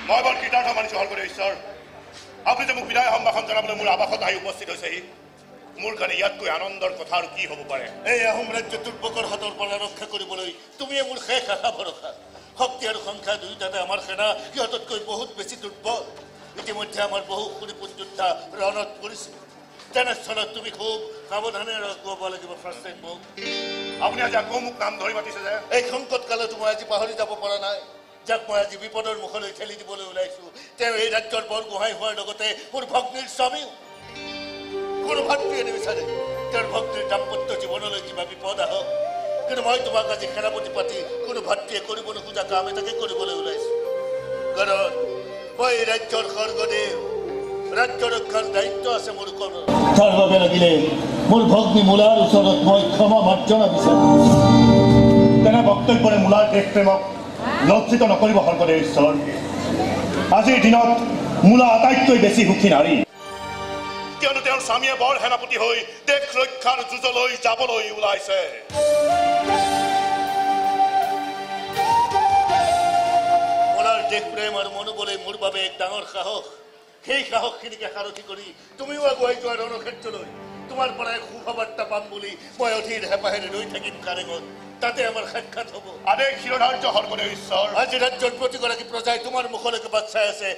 মই বৰ কৃতাৰ্থ মানিছোঁ হৰকৰে ঈশ্বৰ। আপুনি যে মোক বিদায় সম্ভাষণ জনাবলৈ মোৰ আৱাসত আহি উপস্থিত হৈছেহি, মোৰ কাৰণে ইয়াতকৈ আনন্দৰ কথা আৰু কি হ'ব পাৰে? এই আহোম ৰাজ্য দুৰ্ভোগৰ হাতৰ পৰা ৰক্ষা কৰিবলৈ তুমিয়ে মোৰ শেষ আশা ভৰসা। শক্তি আৰু সংখ্যা দুয়োটাতে আমাৰ সেনা সিহঁততকৈ বহুত বেছি দুৰ্বল। ইতিমধ্যে আমাৰ বহু সুনিপুণ যোদ্ধা ৰণত পৰিছে। তেনেস্থলত তুমি খুব সাৱধানে ৰখাব লাগিব। ফাৰ্ষ্ট মোক আপুনি আজি আকৌ মোক নাম ধৰি মাতিছে যে? এই সংকট কালত মই আজি পাহৰি যাব পৰা নাই, যাক মই আজি বিপদৰ মুখলৈ ঠেলি দিবলৈ ওলাইছোঁ। তেওঁ এই ৰাজ্যৰ বৰগোহাঁই হোৱাৰ লগতে মোৰ ভগ্নীৰ স্বামীও। কোনো ভাতৃয়ে নিবিচাৰে তেওঁৰ ভগ্নীৰ দাম্পত্য জীৱনলৈ কিবা বিপদ আহক, কিন্তু মই তোমাক আজি সেনাপতি পাতি কোনো ভাতৃয়ে কৰিব নোখোজা কাম এটাকে কৰিবলৈ ওলাইছোঁ। কাৰণ মই এই ৰাজ্যৰ স্বৰ্গদেৱ, ৰাজ্য ৰক্ষাৰ দায়িত্ব আছে মোৰ ওপৰত। তাৰ বাবে লাগিলে মোৰ ভগ্নী মূলাৰ ওচৰত মই ক্ষমা মাৰ্জনা বিচাৰোঁ। তেনে বক্তব্যৰে মূলাৰ দেশ প্ৰেমক লজ্জিত নকৰিব শংকৰদেৱ ঈশ্বৰ। আজিৰ দিনত মূলা আটাইতকৈ বেছি সুখী নাৰী, কিয়নো তেওঁৰ স্বামীয়ে বৰ সেনাপতি হৈ দেশ ৰক্ষাৰ যুঁজলৈ যাবলৈ ওলাইছে। মূলাৰ দেশ প্ৰেম আৰু মনোবলে মোৰ বাবে এক ডাঙৰ সাহস। সেই সাহসখিনিকে সাৰথি কৰি তুমিও আগুৱাই যোৱা ৰণক্ষেত্ৰলৈ তোমাৰ পৰা এক সুখবাৰ্তা পাম বুলি মই অধীৰ হেঁপাহেৰে ৰৈ থাকিম কাৰেঙত। তাতে আমাৰ সাক্ষাৎ হ'ব। আদেশ শিৰোধাৰ্য শংকৰদেৱ ঈশ্বৰ। আজি ৰাজ্যৰ প্ৰতিগৰাকী প্ৰজাই তোমাৰ মুখলৈকে বাট চাই আছে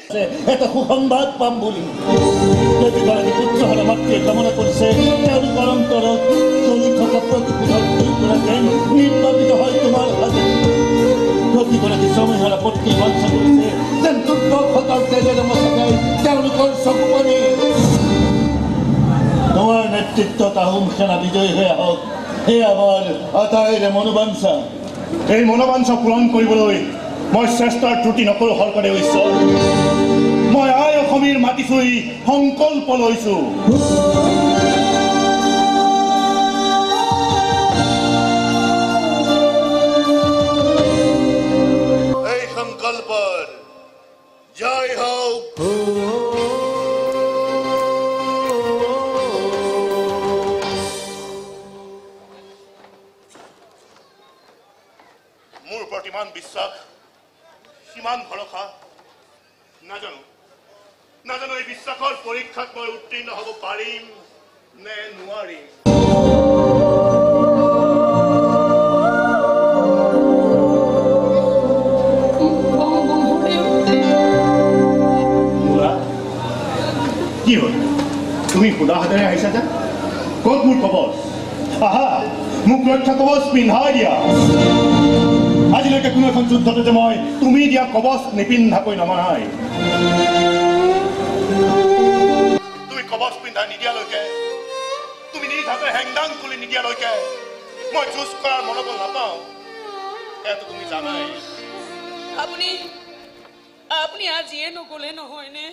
এটা সুসংবাদ পাম বুলি। প্ৰতিগৰাকী পুত্ৰহাৰা মাতৃয়ে কামনা কৰিছে তেওঁলোকৰ অন্তৰত চলি থকা প্ৰতিশোধৰ পৰা যেন নিৰ্বাপিত হয় তোমাৰ হাতে। প্ৰতিগৰাকী স্বামীহাৰা পত্নীয়ে বাঞ্ছা কৰিছে যেন দুৰ্ভোগৰ তেজেৰে মচকাই তেওঁলোকৰ চকু পানী। তোমাৰ নেতৃত্বত আহোম সেনা বিজয়ী হৈ আহক, এই আমাৰ আটাইৰে মনোবাঞ্ছা। এই মনোবাঞ্ছা পূৰণ কৰিবলৈ মই চেষ্টাৰ ত্ৰুটি নকৰোঁ শংকৰদেৱ ঈশ্বৰ। মই আই অসমীৰ মাটি চুই সংকল্প লৈছোঁ। এই সংকল্পৰ জয় হওক। মোৰ ওপৰত ইমান বিশ্বাস, সিমান ভৰসা, নাজানো এই বিশ্বাসৰ পৰীক্ষাত মই উত্তীৰ্ণ হ'ব পাৰিম নে নোৱাৰিম। কি হ'ল, তুমি সুদা হাতেৰে আহিছা যে? ক'ত মোৰ কবচ? আহা, মোক ৰক্ষা কবচ পিন্ধাই দিয়া। আজিলৈকে কোনো এখন যুদ্ধতে যে মই তুমি দিয়া কবচ নিপিন্ধাকৈ নমা নাই। তুমি কবচ পিন্ধাই নিদিয়ালৈকে, তুমি নিজ হাতে হেংদাং খুলি নিদিয়ালৈকে মই যুঁজ কৰাৰ মনোবল নাপাওঁ, সেইটো তুমি জানাই। আপুনি আজিয়ে নগ'লে নহয়নে?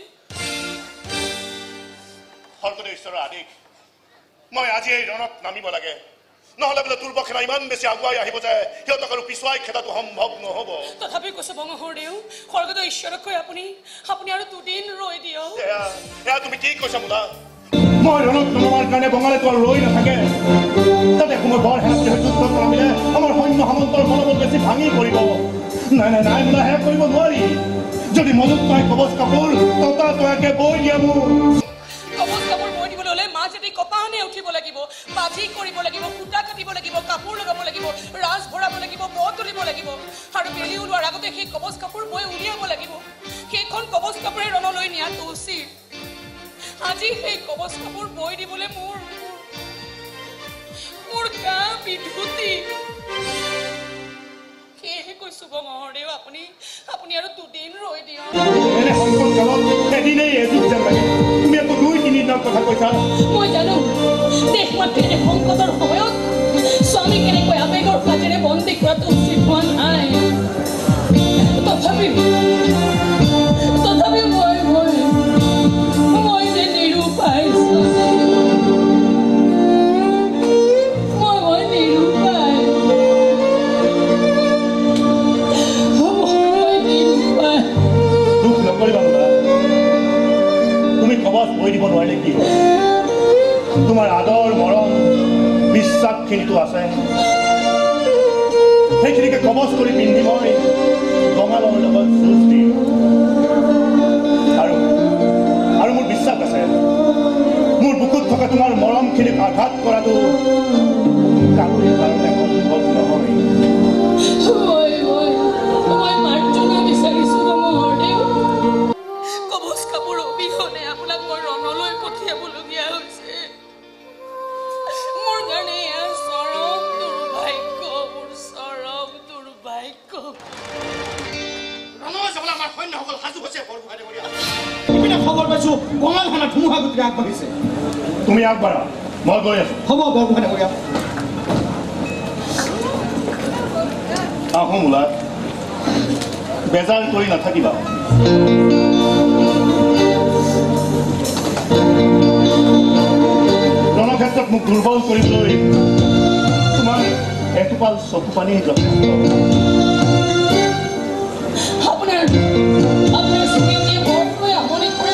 শংকৰদেৱ ঈশ্বৰৰ আদেশ, মই আজি এই ৰণত নামিব লাগে, নহ'লে বোলে দুৰ্বল সেনা ইমান বেছি আগুৱাই আহিব যে সিহঁতক আৰু পিছুৱাই খেদাটো সম্ভৱ নহ'ব। তথাপি কৈছো বঙহৰদেউ, স্বৰ্গদেউ ঈশ্বৰতকৈ আপুনি আৰু দুদিন ৰৈ দিয়ক। এয়া তুমি কি কৈছা মূলা? মই ৰণত নমাৰ কাৰণে বঙালীটো আৰু ৰৈ নাথাকে। তাতে সময় বৰ সেনাপতি হৈ যুদ্ধ কৰামিলে আমাৰ সৈন্য সামন্তৰ মনোবল বেছি ভাঙি পৰিব। নাই নাই নাই মূলা, সেয়া কৰিব নোৱাৰি। যদি মজুত পাই কবচ কাপোৰ ততা তয়াকে বৈ দিয়া মোৰ। কবচ কাপোৰ বৈ দিবলৈ হ'লে মাছ এটি কপাহনে উঠিব লাগিব, বাজি কৰিব লাগিব, সূতা কাটিব লাগিব, কাপোৰ লগাব লাগিব, ৰাজ ভৰাব লাগিব, ব তুলিব লাগিব, আৰু বেলি ওলোৱাৰ আগতে সেই কবচ কাপোৰ বৈ উলিয়াব লাগিব। সেইখন কবচ কাপোৰে ৰণলৈ নিয়াটো উচিত। আজি সেই কবচ কাপোৰ বৈ দিবলৈ মোৰ গা বিধুতি। সেয়েহে কৈছো বঙহৰদেউ, আপুনি আৰু দুদিন ৰৈ দিয়ক। এনে সংকট কালত এদিনেই এযুগ যেন লাগে, তুমি আকৌ 2-3 দিনৰ কথা কৈছা। মই জানো দেশ মাতৃৰ সংকটৰ সময়ত স্বামী কেনেকৈ আবেগৰ ফাজেৰে বন্দী কৰাটো উচিত হোৱা নাই। তথাপি মই যে নিৰুপায়, মই নিৰুপায়। দুখ নকৰিবা মূলা, তুমি কবচ বৈ দিব নোৱাৰিলে কি হ'ল? তোমাৰ আদৰ মৰম বিশ্বাসখিনিতো আছে, সেইখিনিকে কবচ কৰি পিন্ধি মই বঙালৰ লগত যুঁজ দিম। কৰাটো কাৰোৰে কাৰণে সম্ভৱ নহয়। মই মাৰ্জনা বিচাৰিছো মহোদয়। কবচ কাপোৰ অবিহনে আপোনাক মই ৰণলৈ পঠিয়াবলগীয়া হৈছে। মোৰ কাৰণে এয়া চৰম দুৰ্ভাগ্য, মোৰ চৰম দুৰ্ভাগ্য। ৰণলৈ যাবলৈ আমাৰ সৈন্যসকল সাজু হৈছে। ইপিনে খবৰ পাইছো কঙালখানা ধুমুহা গতিৰে আগবাঢ়িছে। তুমি আগবাঢ়া, মই গৈ আছো। হ'ব বৰগোহাঁই ডাঙৰীয়া। আহোম ওলা, বেজাৰ কৰি নাথাকিবা। ৰণক্ষেত্ৰত মোক দুৰ্বল কৰিবলৈ তোমাৰ এটোপাল চকু পানী যথেষ্ট। আপোনাৰ স্মৃতিয়ে বৰকৈ আমনি কৰে।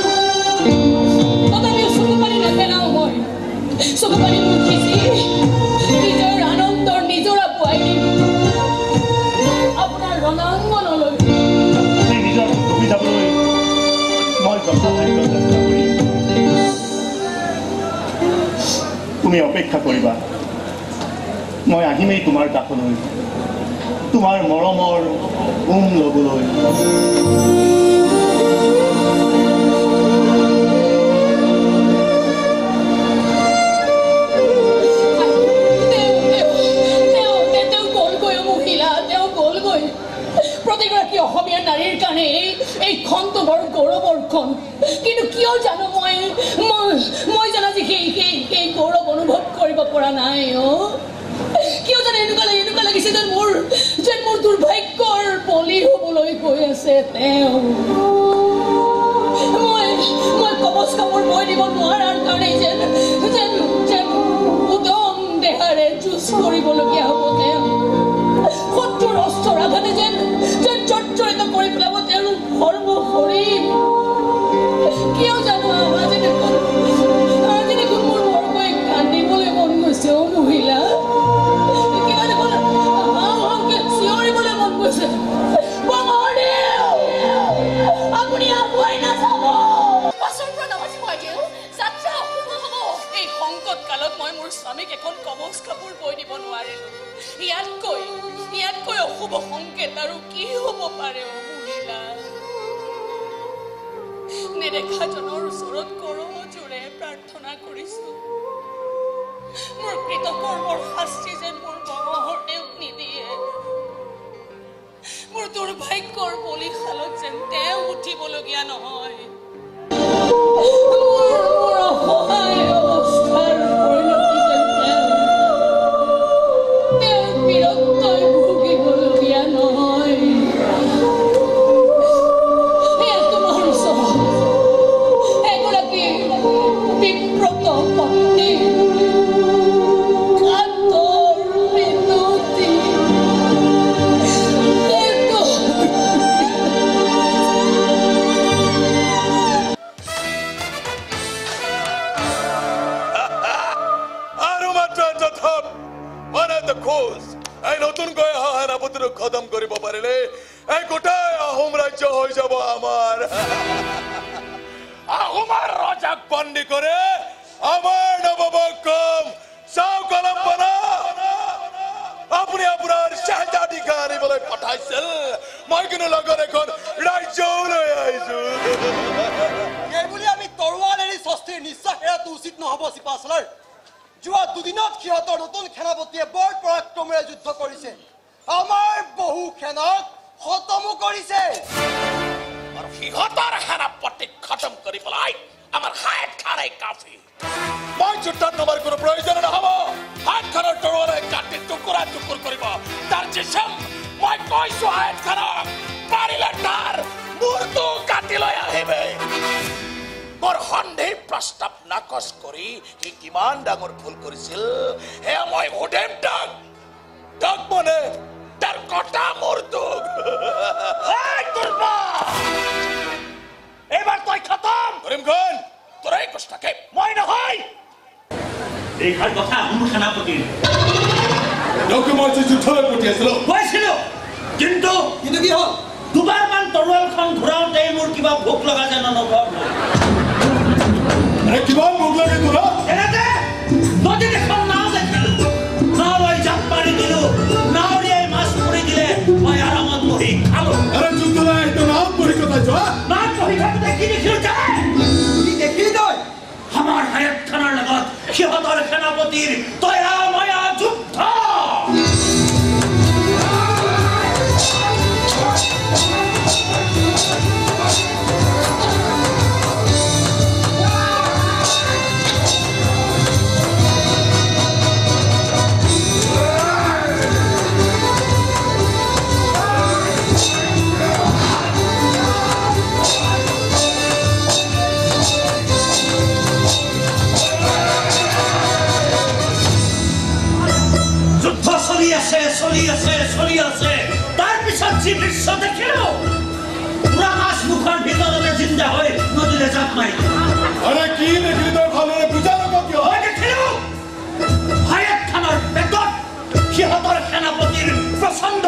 তথাপিও চকু পানী নেপেলাওঁ মই। চকু পানী মোৰ খিচি নিজৰ আনন্দৰ নিজৰা পুৱাই দিম আপোনাৰ ৰণাংগনলৈ। তুমি নিজৰ ডুবি যাবলৈ মই যথাসাধ্য চেষ্টা কৰিম। তুমি অপেক্ষা কৰিবা, মই আহিমেই তোমাৰ কাষলৈ, তোমাৰ মৰমৰ ল'বলৈ। প্ৰতিগৰাকী অসমীয়া নাৰীৰ কাৰণে এইখনটো বৰ গৌৰৱৰ ক্ষণ। কিন্তু কিয় জানো মই জানো যে সেই গৌৰৱ অনুভৱ কৰিব পৰা নাই। কিয় জানো এনেকুৱা লাগিছে যেন মোৰ দুৰ্ভাগ্যৰ বলি হ'বলৈ গৈ আছে তেওঁ। মই কবচ কাপোৰ বৈ দিব নোৱাৰাৰ কাৰণে যেন উদম দেহাৰে যুঁজ কৰিবলগীয়া হ'ব তেওঁ। শত্ৰুৰ অস্ত্ৰৰ আঘাতে যেন জৰ্জৰিত কৰি পেলাব তেওঁৰ সৰ্ব শৰীৰ। কিয় জানো আজি দেখোন মোৰ বৰকৈ কান্দিবলৈ মন গৈছে। মহিলা কিবা দেখোন চিঞৰিবলৈ মন গৈছে। আপুনি আগুৱাই নাযাব। এই সংকট কালত মই মোৰ স্বামীক এখন কবচ কাপোৰ বৈ দিব নোৱাৰিলো। ইয়াতকৈ অশুভ সংকেত আৰু কি হ'ব পাৰে? মহিলা নেদেখাজনৰ ওচৰত কৰজোৰে প্ৰাৰ্থনা কৰিছো, মোৰ কৃতকৰ্মৰ শাস্তি যেন মোৰ মহৰ্দেউক নিদিয়ে। মোৰ দুৰ্ভাগ্যৰ বলিশালত যেন তেওঁ উঠিবলগীয়া নহয়। মোৰ অসহায় অৱস্থাৰ পৰিণতি যেন তেওঁ বিৰক্তই ভুগিবলগীয়া নহয়। এগৰাকী বিব্ৰত পত্নী খতম কৰিব পাৰিলে এই গোটাই আহোম ৰাজ্য হৈ যাব আমাৰ। আহোমৰ ৰজাক বন্দী কৰে আমাৰ নৱবৰ্ষম চাও কলম বনা। আপুনি আপোনাৰ শ্বাহজাদীকে আনিবলৈ পঠাইছিল, মই কিন্তু লগত এখন ৰাজ্যও লৈ আহিছো। এইবুলি আমি তৰোৱাল এৰি স্বস্তিৰ নিশ্বাস এৰাটো উচিত নহ'ব চিপাচলাৰ। যোৱা দুদিনত সিহঁতৰ নতুন সেনাপতিয়ে বৰ পৰাক্ৰমেৰে যুদ্ধ কৰিছে, আমাৰ বহু সেনাক খতমো কৰিছে। আৰু সিহঁতৰ সেনাপতিক খতম কৰি পেলাই আমাৰ হায়াত খানাই কাফি। মই যুদ্ধত নমাৰ কোনো প্ৰয়োজন নহ'ব। হায়াত খানৰ তৰোৱালে কাটি টুকুৰা টুকুৰ কৰিব। তাৰ জিচম মই কৈছো হায়াত খানক পাৰিলে তাৰ মূৰটো কাটি লৈ আহিবে। মোৰ সন্ধি প্ৰস্তাৱ নাকচ কৰি সি কিমান ডাঙৰ ভুল কৰিছিল সেয়া মই সুধিম তাক মানে তাৰ কটা মূৰটোক। এইবাৰ তই খতম। কৰিমখন তোৰ এই কষ্ট থাকে মই নহয়। এইষাৰ কথা মোৰ সেনাপতিৰ মই যুদ্ধলৈ পঠিয়াইছিলো কৈছিলো, কিন্তু কি হ'ল? দুবাৰমান তৰোৱালখন ঘূৰাওঁতে মোৰ কিবা ভোক লগা যেন অনুভৱ হ'ল। কিমান ভোক লাগে তোৰ? এনেতে নদী দেখোন কি দেখিলো কি দেখিলি তই আমাৰ হায়াত খানাৰ লগত সিহঁতৰ সেনাপতিৰ তয়া ময়া যুদ্ধ চলি আছে তাৰ পিছত যি দৃশ্য দেখিলো পুৰা মাছ মুখৰ ভিতৰতে জিন্দা হৈ নদীলৈ জাপ মাৰি আৰে কি দেখিলি তই ভালদৰে বুজা নক কিয় হয় দেখিলো হায়াত খানৰ পেটত সিহঁতৰ সেনাপতিৰ প্ৰচণ্ড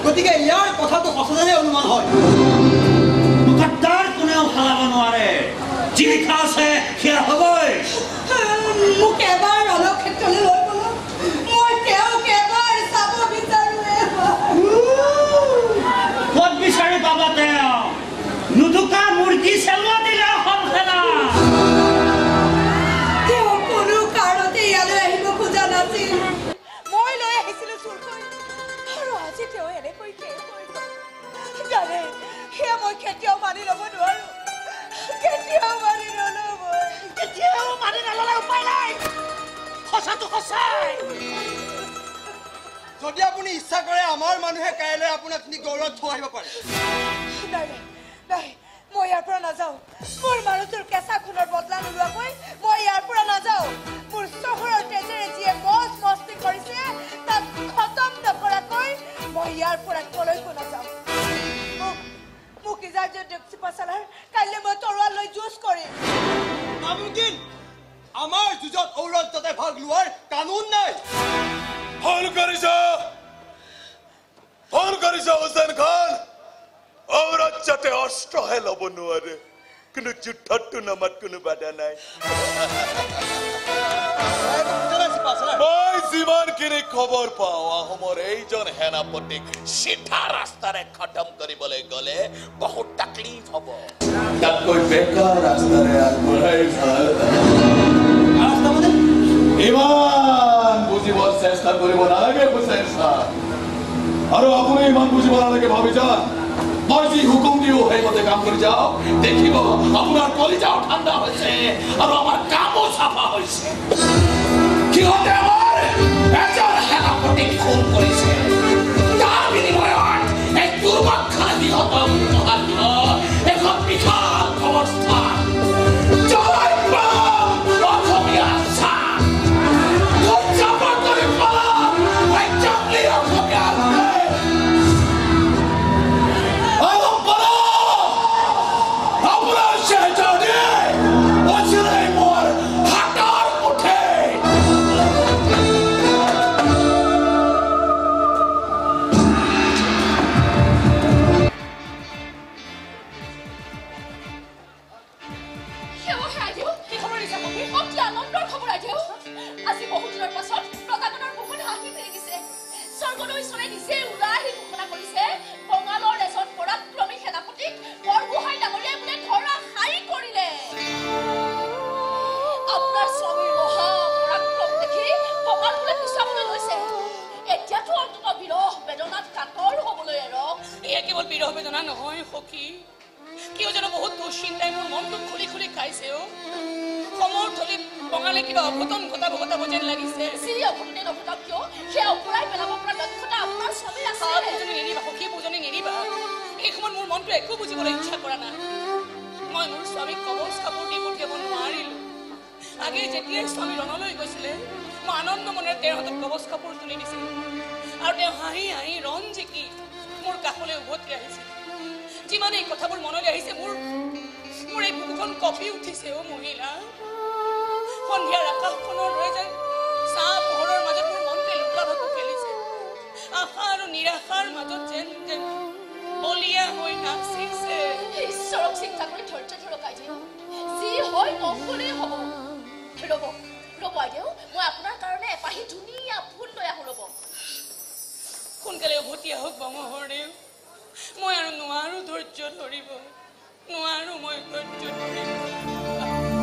গতিকে ইয়াৰ কথাটো সঁচাই অনুমান হয় মুকদ্দাৰ কোনেও হালাব নোৱাৰে যি লিখা আছে সেয়া হ'বই মোক এবাৰ ৰণক্ষেত্ৰলৈ লৈ গ'লো মই তেওঁক এবাৰ চাব বিচাৰোঁ ক'ত বিচাৰি পাব তেওঁ নুদুকা মুৰ্গী চেলোৱা দিলে অসম সেনা তেওঁ কোনো কাৰণতে ইয়ালৈ আহিব খোজা নাছিল মই লৈ আহিছিলোঁ চুৰ কৰি আৰু আজি তেওঁ এনেকৈ জানে সেয়া মই কেতিয়াও মানি ল'ব নোৱাৰো কেতিয়াও মানি নল'লে উপায় নাই সঁচাটো সঁচাই যদি আপুনি ইচ্ছা কৰে আমাৰ মানুহে কাইলৈ আপোনাক নি গৌৰত থৈ আহিব পাৰে নাই মই ইয়াৰ পৰা নাযাওঁ মোৰ মানুহটোৰ কেঁচা খুনৰ বদলা নোলোৱাকৈ মই ইয়াৰ পৰা নাযাওঁ মোৰ চহৰৰ তেজেৰে যিয়ে মজ মস্তি কৰিছে তাক খতম নকৰাকৈ মই ইয়াৰ পৰা কলৈকো নাযাওঁ মোক ইজাজত দিয়ক চিপাচালাৰ কাইলৈ মই তৰোৱাল লৈ যুঁজ কৰিম নামুমকিন আমাৰ যুঁজত ঔৰজ্যতে ভাগ লোৱাৰ কানুন নাই ফোন কৰিছ হুছেইন খান ঔৰজ্যতে অস্ত্ৰহে ল'ব নোৱাৰে কিন্তু যুদ্ধতটো নামাত কোনো বাধা নাই মই যিমানখিনি খবৰ পাওঁ আহোমৰ এইজন সেনাপতিক চিধা ৰাস্তাৰে খতম কৰিবলৈ গ'লে বহুত তাকলিফ হ'ব তাতকৈ বেকাৰ ৰাস্তাৰে আগবঢ়াই ভাল ইমান বুজিবৰ চেষ্টা কৰিব নালাগে হুছেইন খান আৰু আপুনি ইমান বুজিব নালাগে ভাবি যান মই যি হুকুম দিও সেইমতে কাম কৰি যাও দেখিব আপোনাৰ কলিজাও ঠাণ্ডা হৈছে আৰু আমাৰ কামো চাফা হৈছে সিহঁতে আমাৰ এজন সেনাপতিক খুন কৰিছে তাৰ বিনিময়ত এই দুৰ্ভাগ্য সিহঁতক এখন বিশাল অৱস্থান জয় পাম অসমীয়া আগে যেতিয়াই স্বামী ৰণলৈ গৈছিলে মই আনন্দ মনেৰে তেওঁৰ হাতত কবচ কাপোৰ তুলি দিছিলোঁ আৰু তেওঁ হাঁহি হাঁহি ৰণ জিকি মোৰ কাষলৈ উভতি আহিছিল যিমানে এই কথাবোৰ মনলৈ আহিছে মোৰ এই বুকুখন কঁপি উঠিছে অ মহিলা সন্ধিয়াৰ আকাশখনৰ দৰে যেন চাহ পোহৰৰ মাজত মোৰ মনটোৱে লুকা-ভাকু খেলিছে আশা আৰু নিৰাশাৰ মাজত যেন যেন বলিয়া হৈ নাচিছে ঈশ্বৰক চিন্তা কৰি ধৈৰ্য ধৰক আইদেউ যি হয় নকলেই হ'ব ৰ'ব আইদেউ মই আপোনাৰ কাৰণে এপাহি ধুনীয়া ফুল লৈ আহোঁ ৰ'ব সোনকালে উভতি আহক বঙহৰদেউ মই আৰু নোৱাৰো ধৈৰ্য ধৰিব নোৱাৰো মই ধৈৰ্য ধৰিব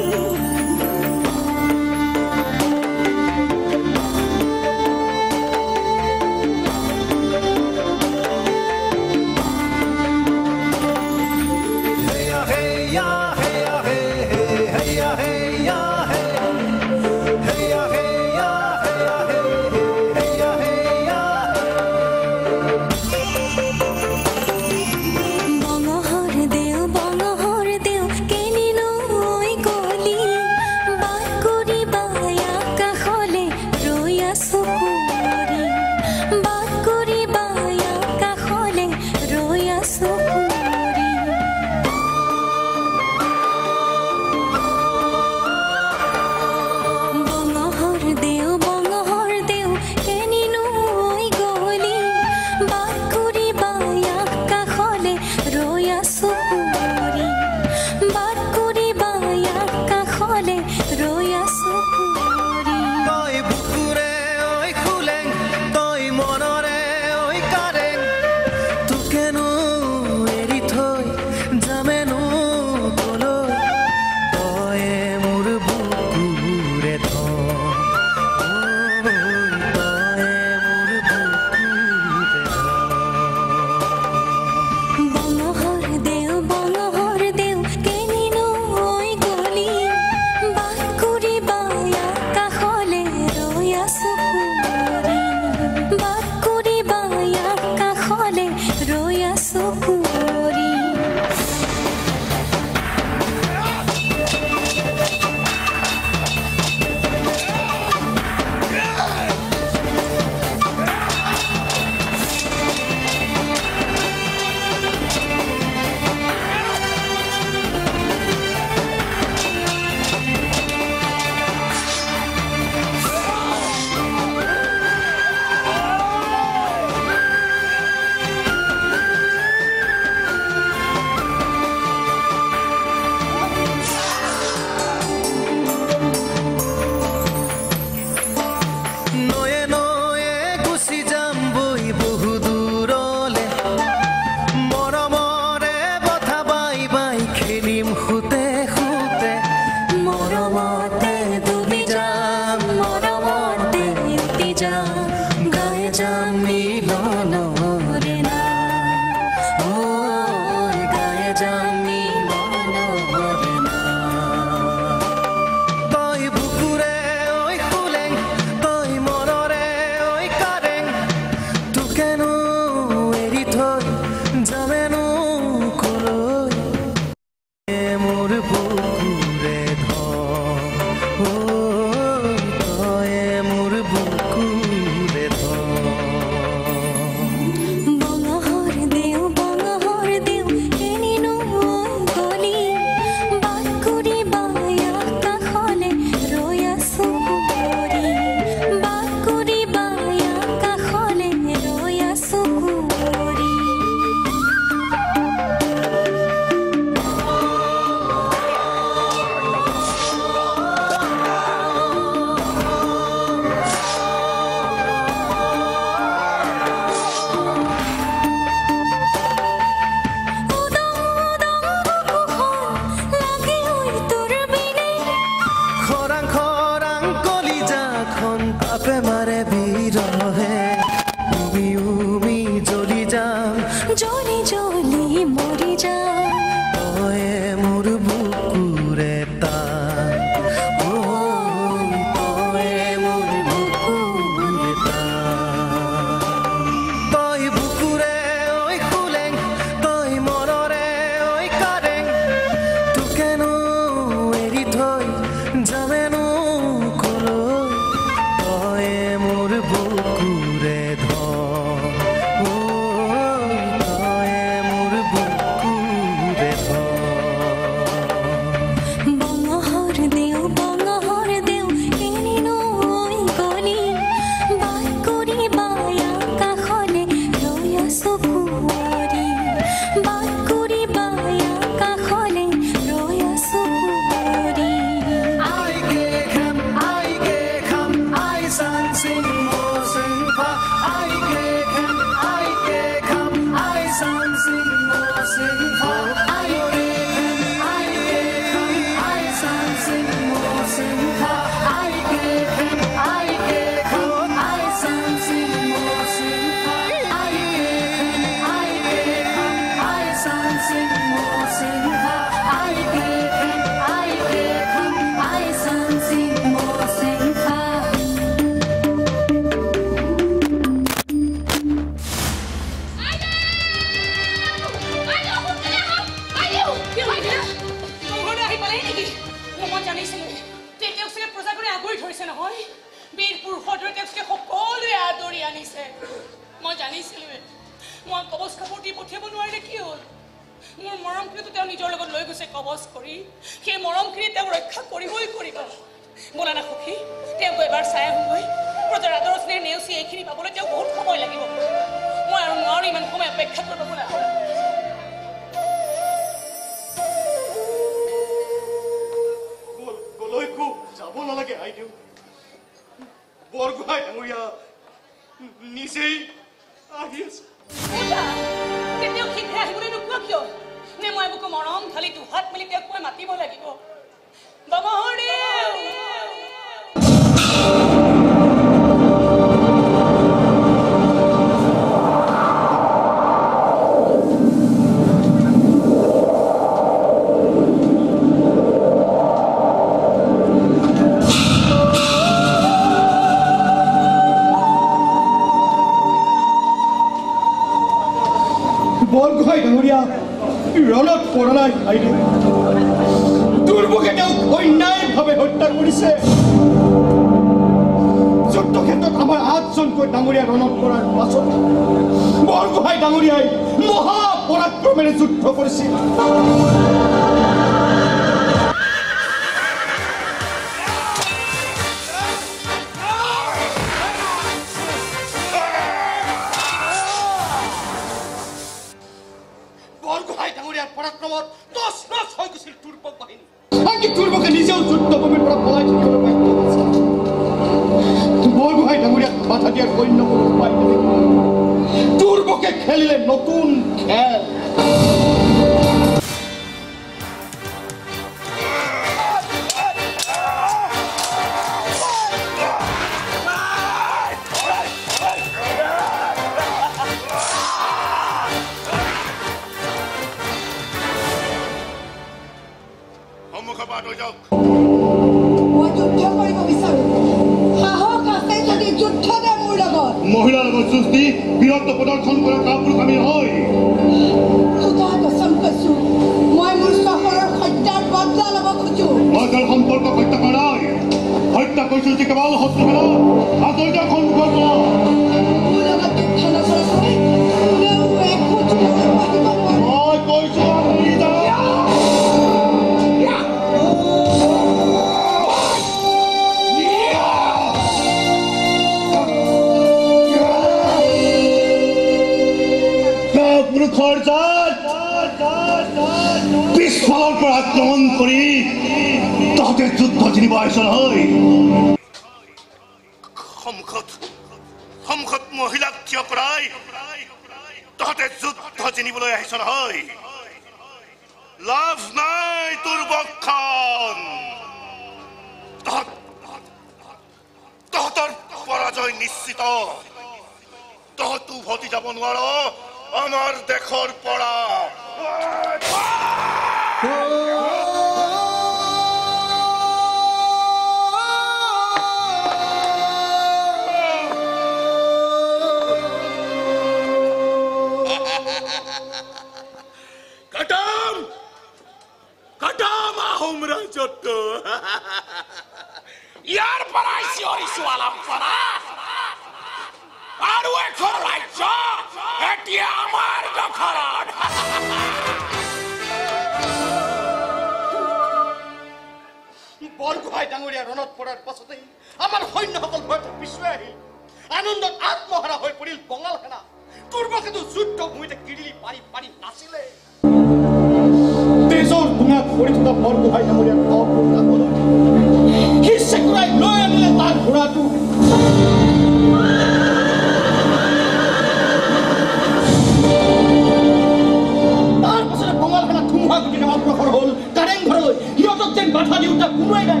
বাধা দিওঁতা কোনোৱে নাই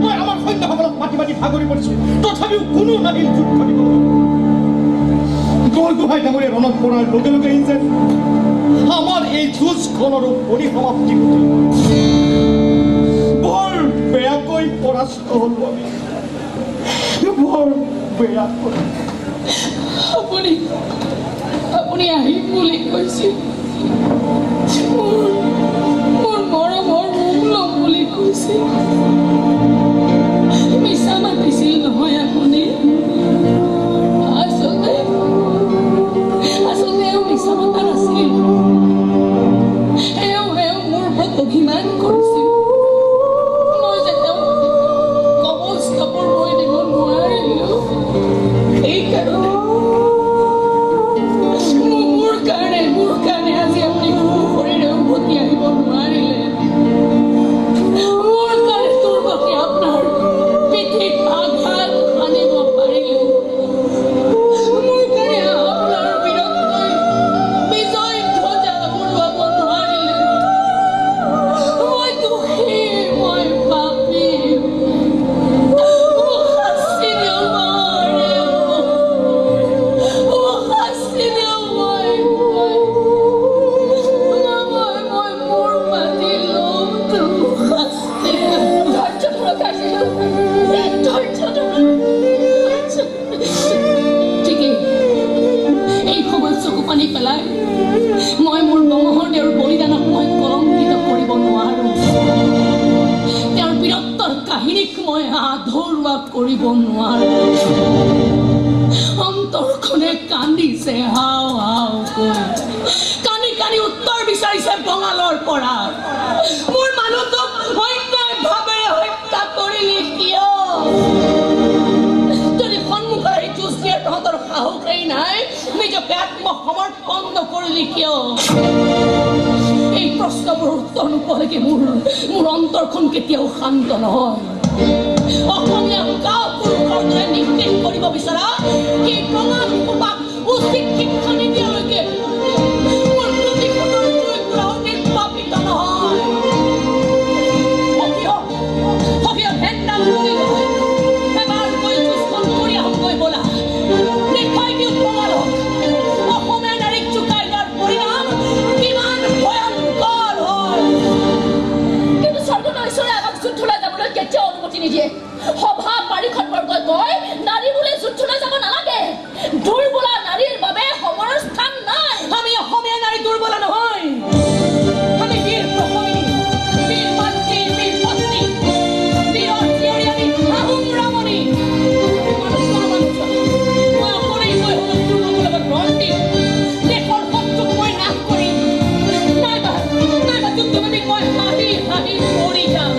মই আমাৰ সৈন্যসকলক মাতি মাতি ভাগৰি পৰিছোঁ তথাপিও কোনো নাহিল যুদ্ধ দিবলৈ বৰগোহাঁই ডাঙৰীয়া ৰণত পৰাৰ লগে লগে যেন আমাৰ এই যুঁজখনৰো পৰিসমাপ্তি ঘটিল বৰ বেয়াকৈ পৰাস্ত হ'লো আমি বৰ বেয়াকৈ আপুনি আহিম বুলি কৈছিল মোৰ মৰমৰ মুখ ল'ম বুলি কৈছিল মিছা মাতিছিল নহয় আপুনি আচলতে মিছা মতা নাছিল এওঁ মোৰ ওপৰত অভিমান কৰিছিল মই যে তেওঁ কবল ষ্টপৰ মই দিব নোৱাৰিলো সেইকাৰণে মোৰ কাৰণে আজি আপুনি কোনো শৰীৰে উভতি আহিব নোৱাৰিলে মোৰ কাৰণে দুৰ্গতি আপোনাৰ পিঠিত আঘাত আনিব পাৰিলে মোৰ কাৰণে আপোনাৰ বীৰত্বই বিজয় ধ্বজা উৰুৱাব নোৱাৰিলে মই দুখী মই পাপী শাস্তি দিয়ক শাস্তি দিয়ক এই সময়ত চকু পানী পেলাই মই মোৰ মহোদয়ৰ বলিদানক মই কলংকিত কৰিব নোৱাৰো তেওঁৰ বীৰত্বৰ কাহিনীক মই আধৰুৱা কৰিব নোৱাৰো অন্তৰখনে কান্দিছে হাও হাওকৈ কানি কানি উত্তৰ বিচাৰিছে বঙালৰ পৰা মোৰ মানুহটোক অন্যায় ভাৱেৰে হত্যা কৰিলি কিয় যদি সন্মুখৰ এই যুঁজ দিয়াৰ তহঁতৰ সাহসেই নাই নিজকে আত্মসমৰ্পণ নকৰিলি কিয় এই প্ৰশ্নবোৰ উত্তৰ নোপোৱালৈকে মোৰ অন্তৰখন কেতিয়াও শান্ত নহয় অসমীয়া গাঁও পুৰুষৰ দৰে নিৰ্দেশ কৰিব বিচৰা এই প্ৰমাণ সোপাক উচিত শিক্ষা নিদিয়ালৈকে মোৰ প্ৰতিশোধৰ জুইকুৰাও নিৰ্বাপিত নহয় সখীয় ভেণ্ডা বুলি এবাৰ গৈ যুঁজখন কৰি আহোঁগৈ ব'লা দেখাই দিওঁ প্ৰমাণক অসমীয়া নাৰীক জোকাই দিয়াৰ পৰিণাম কিমান ভয়ংকৰ হয় কিন্তু স্বৰ্গনশ্বৰে আমাক যুদ্ধলৈ যাবলৈ কেতিয়াও অনুমতি নিদিয়ে সভা পাৰিষদ বৰ্গই কয় নাৰী বোলে যুদ্ধলৈ যাব নালাগে দুৰ্বলা নাৰীৰ বাবে সময়ৰ স্থান নাই আমি অসমীয়া নাৰী দুৰ্বলা নহয় আমি বীৰ প্ৰসমিনী বীৰ মাতৃ বীৰ পত্নী বীৰৰ জীয়ৰী আমি আহোম ৰমণী মই অকলেই গৈ শত্ৰুৰ লগত ৰণ দিম দেশৰ শত্ৰুক মই নাশ কৰিম নাইবা যুদ্ধবাদীক মই হাঁহি হাঁহি মৰি যাম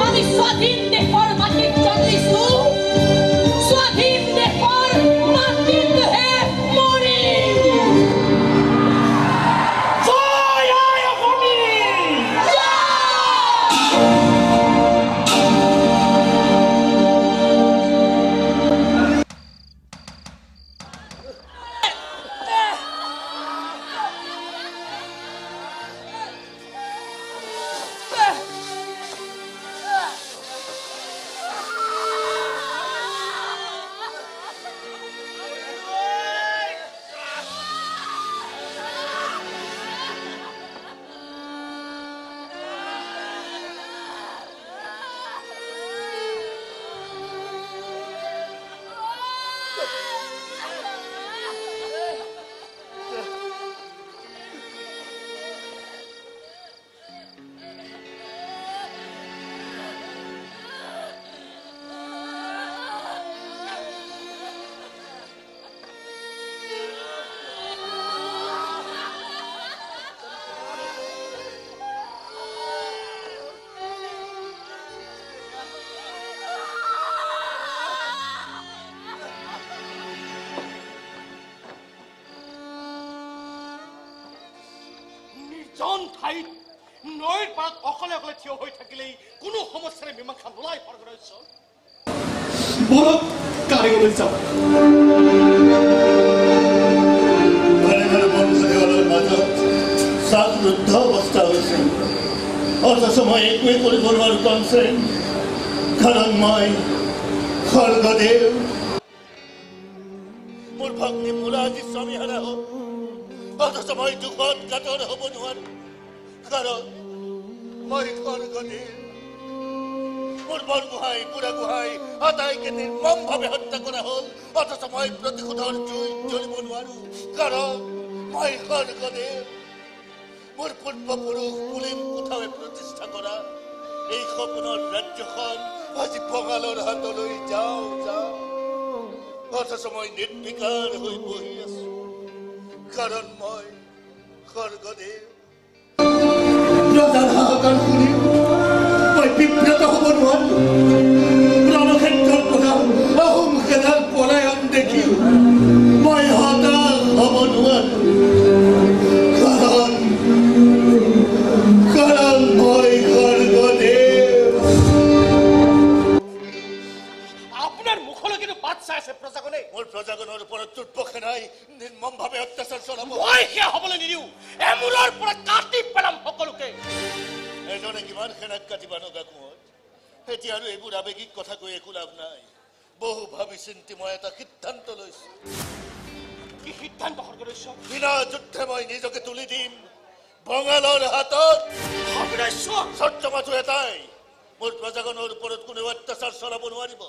আমি স্বাধীন দেশৰ মাটিত জন্মিছো স্বাধীন দেশৰ মাটিতহে মৰিম জয় আই অসমী জন ঠাইত নৈৰ পাৰত অকলে অকলে থিয় হৈ থাকিলেই কোনো সমস্যাৰে মীমাংসা নোলায় স্বৰ্গনশ্বৰ বলক কাৰিগলৈ যাওক ঘৰে ঘৰে বনচাৰীসকলৰ মাজত শ্বাসৰুদ্ধ অৱস্থা হৈছে অথচ মই একোৱে কৰিব নোৱাৰো কমছেন, কাৰণ মই স্বৰ্গদেৱ। মোৰ ভগ্নী মূলা আজি স্বামীহাৰা হ'ল, অথচ মই দুখত কাতৰ হ'ব নোৱাৰো, কাৰণ মই স্বৰ্গদেৱ। মোৰ বৰগোহাঁই বুঢ়াগোহাঁই আটাইকে নিৰ্মমভাৱে হত্যা কৰা হ'ল, অথচ মই প্ৰতিশোধৰ জুইত জ্বলিব নোৱাৰো, কাৰণ মই স্বৰ্গদেৱ। মোৰ পূৰ্বপুৰুষ কুলিম কোঠাৱে প্ৰতিষ্ঠা কৰা এই সপোনৰ ৰাজ্যখন আজি বঙালৰ হাতলৈ যাওঁ যাওঁ, অথচ মই নিৰ্বিকাৰ হৈ বহি আছো, কাৰণ মই স্বৰ্গদেৱ। ৰজাৰ হাহাকাৰ শুনি মই বিব্ৰত হ'ব নোৱাৰো, ৰণক্ষেত্ৰৰ পৰা আহোম সেনাৰ পলায়ন দেখি মই হতাশ হ'ব নোৱাৰো, কাৰণ মই স্বৰ্গদেৱ। আপোনাৰ মুখলৈ কিন্তু বাট চাই আছে প্ৰজাগণে। মোৰ প্ৰজাগণৰ ওপৰত দুৰ্ভোগ সেনাই নিৰ্মমভাৱে অত্যাচাৰ চলাব। মই সেয়া হ'বলৈ নিদিওঁ, এমূৰৰ পৰা কাটি পেলাম সকলোকে। এজনে কিমান সেনাক কাটিবা নগা কোঁৱৰ, এতিয়া আৰু এইবোৰ আৱেগিক কথা কৈ একো লাভ নাই। বহু ভাবি চিন্তি মই এটা সিদ্ধান্ত লৈছো। কি সিদ্ধান্ত স্বৰ্গদেশ্বৰ? বিনা যুদ্ধে মই নিজকে তুলি দিম বঙালৰ হাতত। চৰ্ত মাথো এটাই, মোৰ প্ৰজাগণৰ ওপৰত কোনেও অত্যাচাৰ চলাব নোৱাৰিব,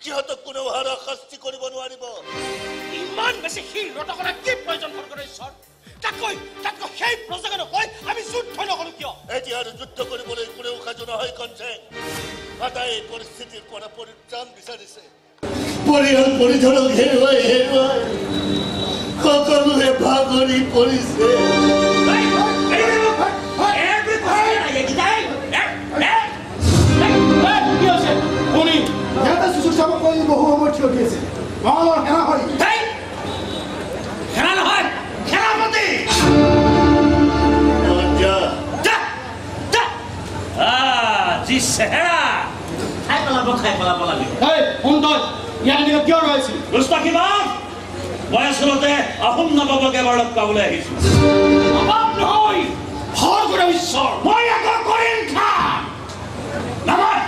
সিহঁতক কোনেও হাৰা শাস্তি কৰিব নোৱাৰিব। ইমান বেছি শিল ৰটকৰা কি প্ৰয়োজন স্বৰ্গদেশ্বৰ? তাতকৈ সেই প্ৰজাগণক কৈ আমি যুদ্ধ নকৰো কিয়? এতিয়া আৰু যুদ্ধ কৰিবলৈ কোনেও সাজু নহয় কনচেন। আটাই পৰিস্থিতিৰ পৰা পৰিত্ৰাণ বিচাৰিছে, পৰিয়াল পৰিজনক হেৰুৱাই হেৰুৱাই সকলোৱে ভাগৰি পৰিছে। বহু সময় থিয় দি আছে, বঙালৰ সেনা হয় সেনা নহয়, সেনাপতি। যি চেহেৰা খাই পেলাব লাগে। কিয় ৰৈছিল? মই আচলতে আহোম নবাবক এবাৰ লগ পাবলৈ আহিছো। নবাব নহয়, স্বৰ্গদেশ্বৰ। মই আকৌ কৰিম খান নবাব,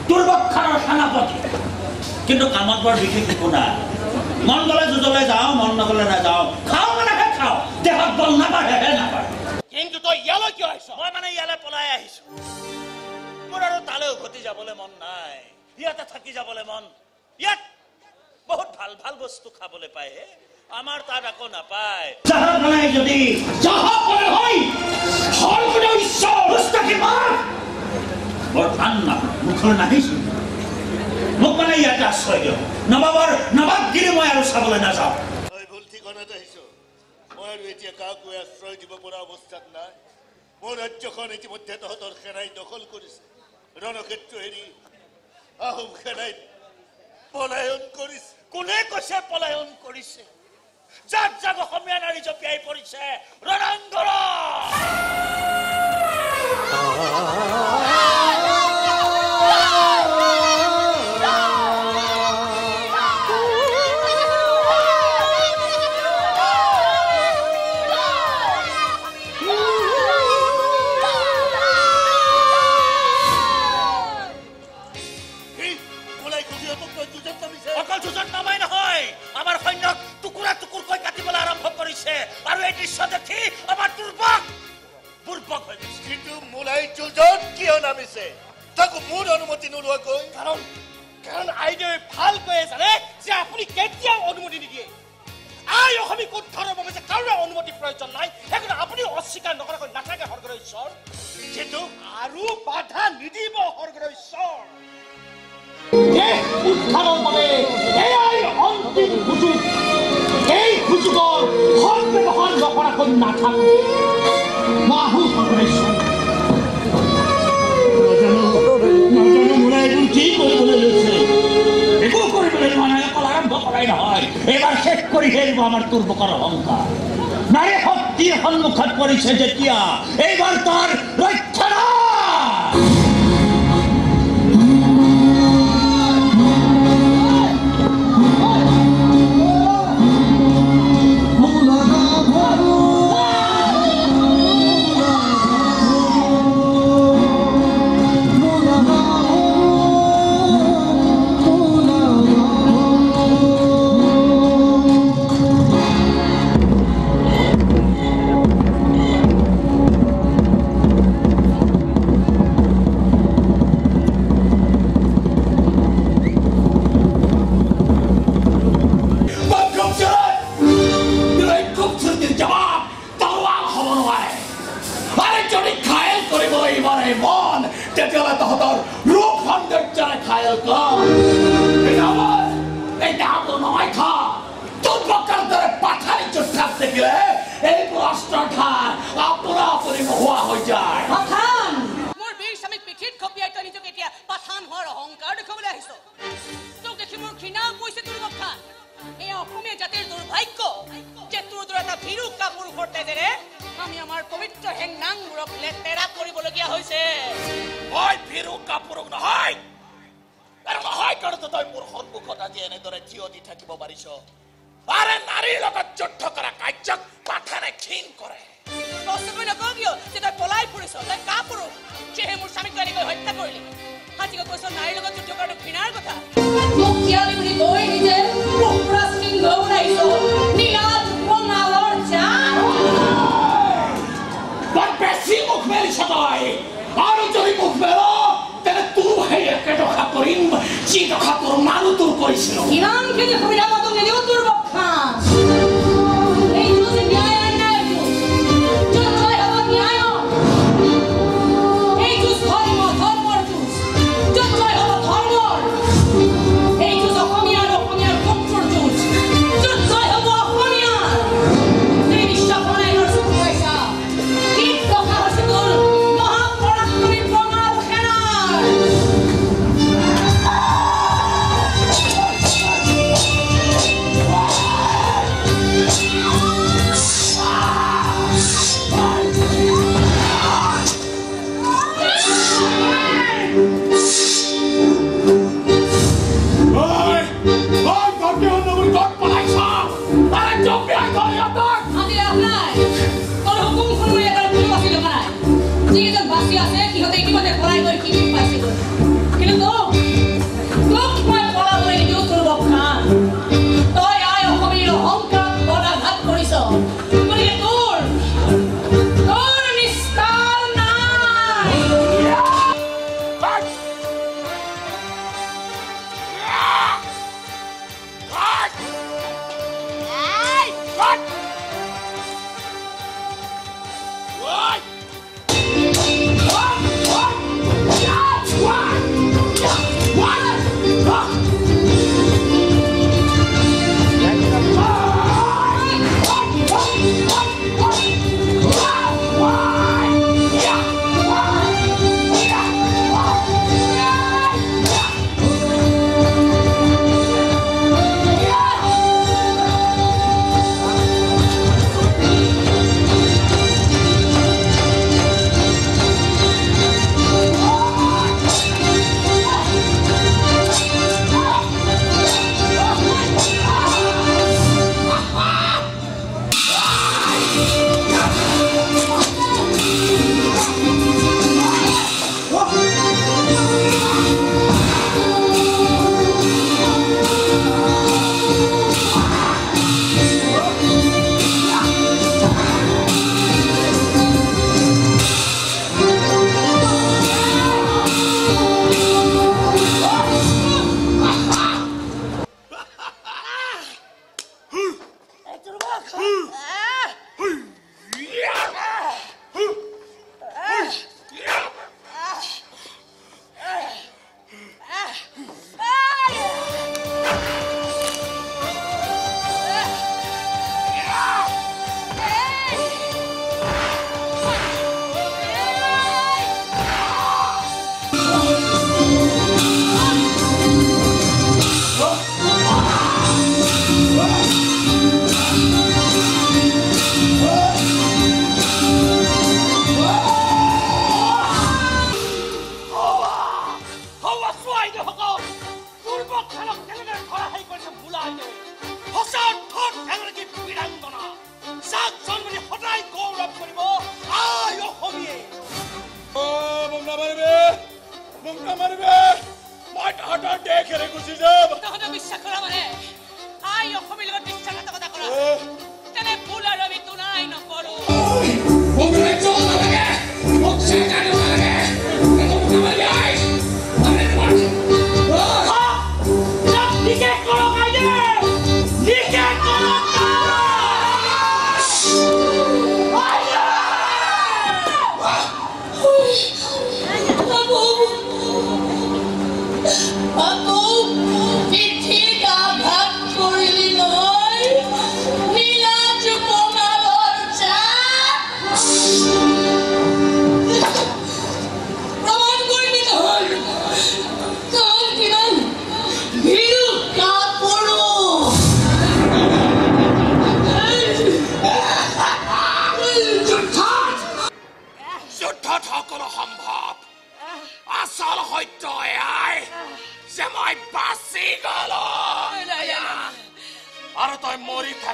দুৰ্ভোগ খানৰ সেনাপতি। কিন্তু কামত বৰ বিশেষ একো নাই। মন গ'লে যুঁজলৈ যাওঁ, মন নগ'লে নাযাওঁ। খাওঁ মানেহে খাওঁ, দেহত বল নাবাঢ়েহে নাবাঢ়ে। কিন্তু তই ইয়ালৈ কিয় আহিছ? মই মানে ইয়ালৈ পলাই আহিছো। মোৰ আৰু তালৈ উভতি যাবলৈ মন নাই, ইয়াতে থাকি যাবলৈ মন। ইয়াত বহুত ভাল ভাল বস্তু খাবলৈ পায়, আমাৰ তাত আকৌ নাপায়। যদি বৰ ভাল নাপায়, মুখলৈ নাহিছো। মোক মানে ইয়াতে আশ্ৰয় দিয়ক, নবাবগিৰি মই আৰু চাবলৈ নাযাওঁ। ভুল ঠিকনাত আহিছ, মই আৰু এতিয়া কাকো আশ্ৰয় দিব পৰা অৱস্থাত নাই। মোৰ ৰাজ্যখন ইতিমধ্যে তহঁতৰ সেনাই দখল কৰিছে। ৰণক্ষেত্ৰ এৰি আহোম সেনাই পলায়ন কৰিছে। কোনে কৈছে পলায়ন কৰিছে? জাক জাক অসমীয়া নাৰী জপিয়াই পৰিছে ৰণাংগনত। অকল যুঁজত নামাই নহয়, আমাৰ সৈন্যক টুকুৰা টুকুৰকৈ কাটিবলৈ আৰম্ভ কৰিছে, আৰু এই দৃশ্য দেখি আমাৰ দুৰ্ভোগ হৈ গৈছে। কিন্তু মোলাই যুঁজত কিয় নামিছে তাকো মোৰ অনুমতি নোলোৱাকৈ? কাৰণ আইদেৱে ভালকৈয়ে জানে যে আপুনি কেতিয়াও অনুমতি নিদিয়ে। আই অসমীক উদ্ধাৰৰ বাবে যে কাৰোৰে অনুমতি প্ৰয়োজন নাই, সেইকাৰণে আপুনি অস্বীকাৰ নকৰাকৈ নাথাকে স্বৰ্গদেশ্বৰ। কিন্তু আৰু বাধা নিদিব স্বৰ্গদেশ্বৰ। উদ্ধাৰৰ বাবে এয়াই অন্তিম সুযোগ। এই সুযোগৰ সদ্ব্যৱহাৰ নকৰাকৈ নাথাকো। কি কৰিবলৈ লৈছে? একো কৰিবলৈ লোৱা নাই, অকল আৰম্ভ কৰাই নহয়, এইবাৰ শেষ কৰি হেৰিব আমাৰ দুৰ্ভোগৰ অহংকাৰ। নাৰী শক্তিৰ সন্মুখত পৰিছে যেতিয়া এইবাৰ তাৰ ৰক্ষা নাই। এই মন তেতিয়াহ'লে তহঁতৰ ৰূপ সৌন্দৰ্যৰে ঘাইল কম এটা নহয় খা তোৰ প্ৰকাৰ দৰে পাঠাৰী যোদ্ধাক দেখিলে এই ৰাষ্ট্ৰৰ ঠাই আপোনা আপুনি নোহোৱা হৈ যায় মোৰ বীৰ স্বামীক পিঠিত খপিয়াই তই নিজকে এতিয়া পাঠান হোৱাৰ অহংকাৰ দেখুৱাবলৈ আহিছ তোক দেখি মোৰ ঘৃণাও কৈছে তোৰ বখান এই অসমীয়া জাতিৰ দুৰ্ভাগ্য যে তোৰ দৰে এটা ভীৰু কাপুৰুষৰ তেজেৰে আমি আমাৰ পবিত্ৰ হেংনাংবোৰক লেতেৰা কৰিবলগীয়া হৈছে মই ভীৰু কাপুৰুষ নহয় আৰু নহয় কাৰণতে তই মোৰ সন্মুখত আজি এনেদৰে থিয় দি থাকিব পাৰিছ আৰে নাৰীৰ লগত যুদ্ধ কৰা কাৰ্যক পাঠানে ঘীণ কৰে কষ্টকৈ নকওঁ কিয় যে তই পলাই ফুৰিছ তই কাপুৰুষ সেয়েহে মোৰ স্বামীক এনেকৈ হত্যা কৰিলি আজিকৈ কৈছ নাৰীৰ লগত যুদ্ধ কৰাটো ঘৃণাৰ কথা মোক কিয়ালি বুলি কৈ নিজে পুৰা সিংহ ওলাইছ নীলাজ বঙালৰ জান বৰ বেছি মুখ মেলিছ তই আৰু যদি মুখ মেল তেনে তোৰ সেই একেডোখা কৰিম যিডোখা তোৰ মানুহ তোৰ কৰিছিল ইমানখিনি সুবিধা মই তোক নিদিওঁ তোৰ বখান এই যুঁজ ন্যায় অন্যায় যুঁজ জয় হ'ব ন্যায়ৰ এই যুঁজ ধৰ্মৰ যুঁজ য'ত জয় হ'ব ধৰ্মৰ এই যুঁজ অসমীয়াৰ শত্ৰুৰ যুঁজ য'ত জয় হ'ব অসমীয়াৰ এই বিশ্বপ্ৰণায়নৰ চকু পাইছা কি টকা হৈছে তোৰ মহাপৰাক্ৰমী বঙাল সেনাৰ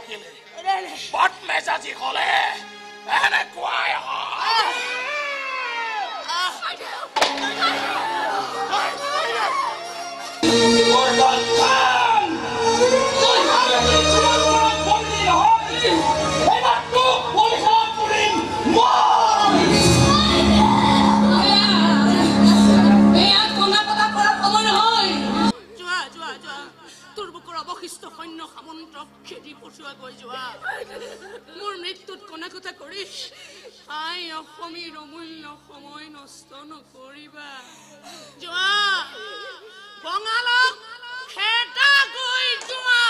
থাকিলে বদমেজাজি হলে এনেকুৱাই অৱশিষ্ট সৈন্য সামন্তক খেদি পঠোৱা গৈ যোৱা মোৰ মৃত্যুত কোনে কথা কৰি আই অসমীৰ অমূল্য সময় নষ্ট নকৰিবা যোৱা বঙালক খেদা গৈ যোৱা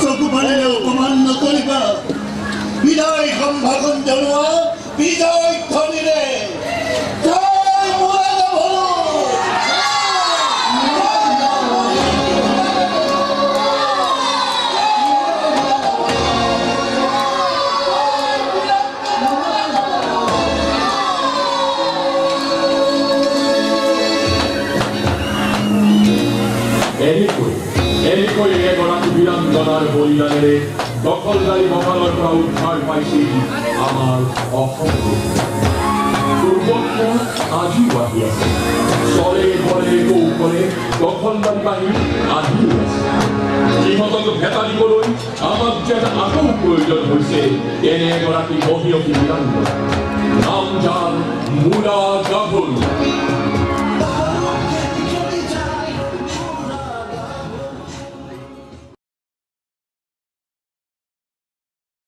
চকু ফালিলে অপমান নকৰিবা বিদায় সম্ভাষণ জনোৱা বিজয় ধ্বনিৰে এনেকৈ এগৰাকী বীৰাংগনাৰ বলিদানেৰে দখলদাৰী মহলৰ পৰা উদ্ধাৰ পাইছিল আমাৰ অসম। দুৰ্বক্ষণ আজিও আহি আছে, চলে বলে কৌশলে দখলদাৰী বাহিনী আহিও আছে। সিহঁতক ভেটা দিবলৈ আমাক যেন আকৌ প্ৰয়োজন হৈছে এনে এগৰাকী মহিয়সী বীৰাংগনা, নাম যাৰ মূলা গাভৰু।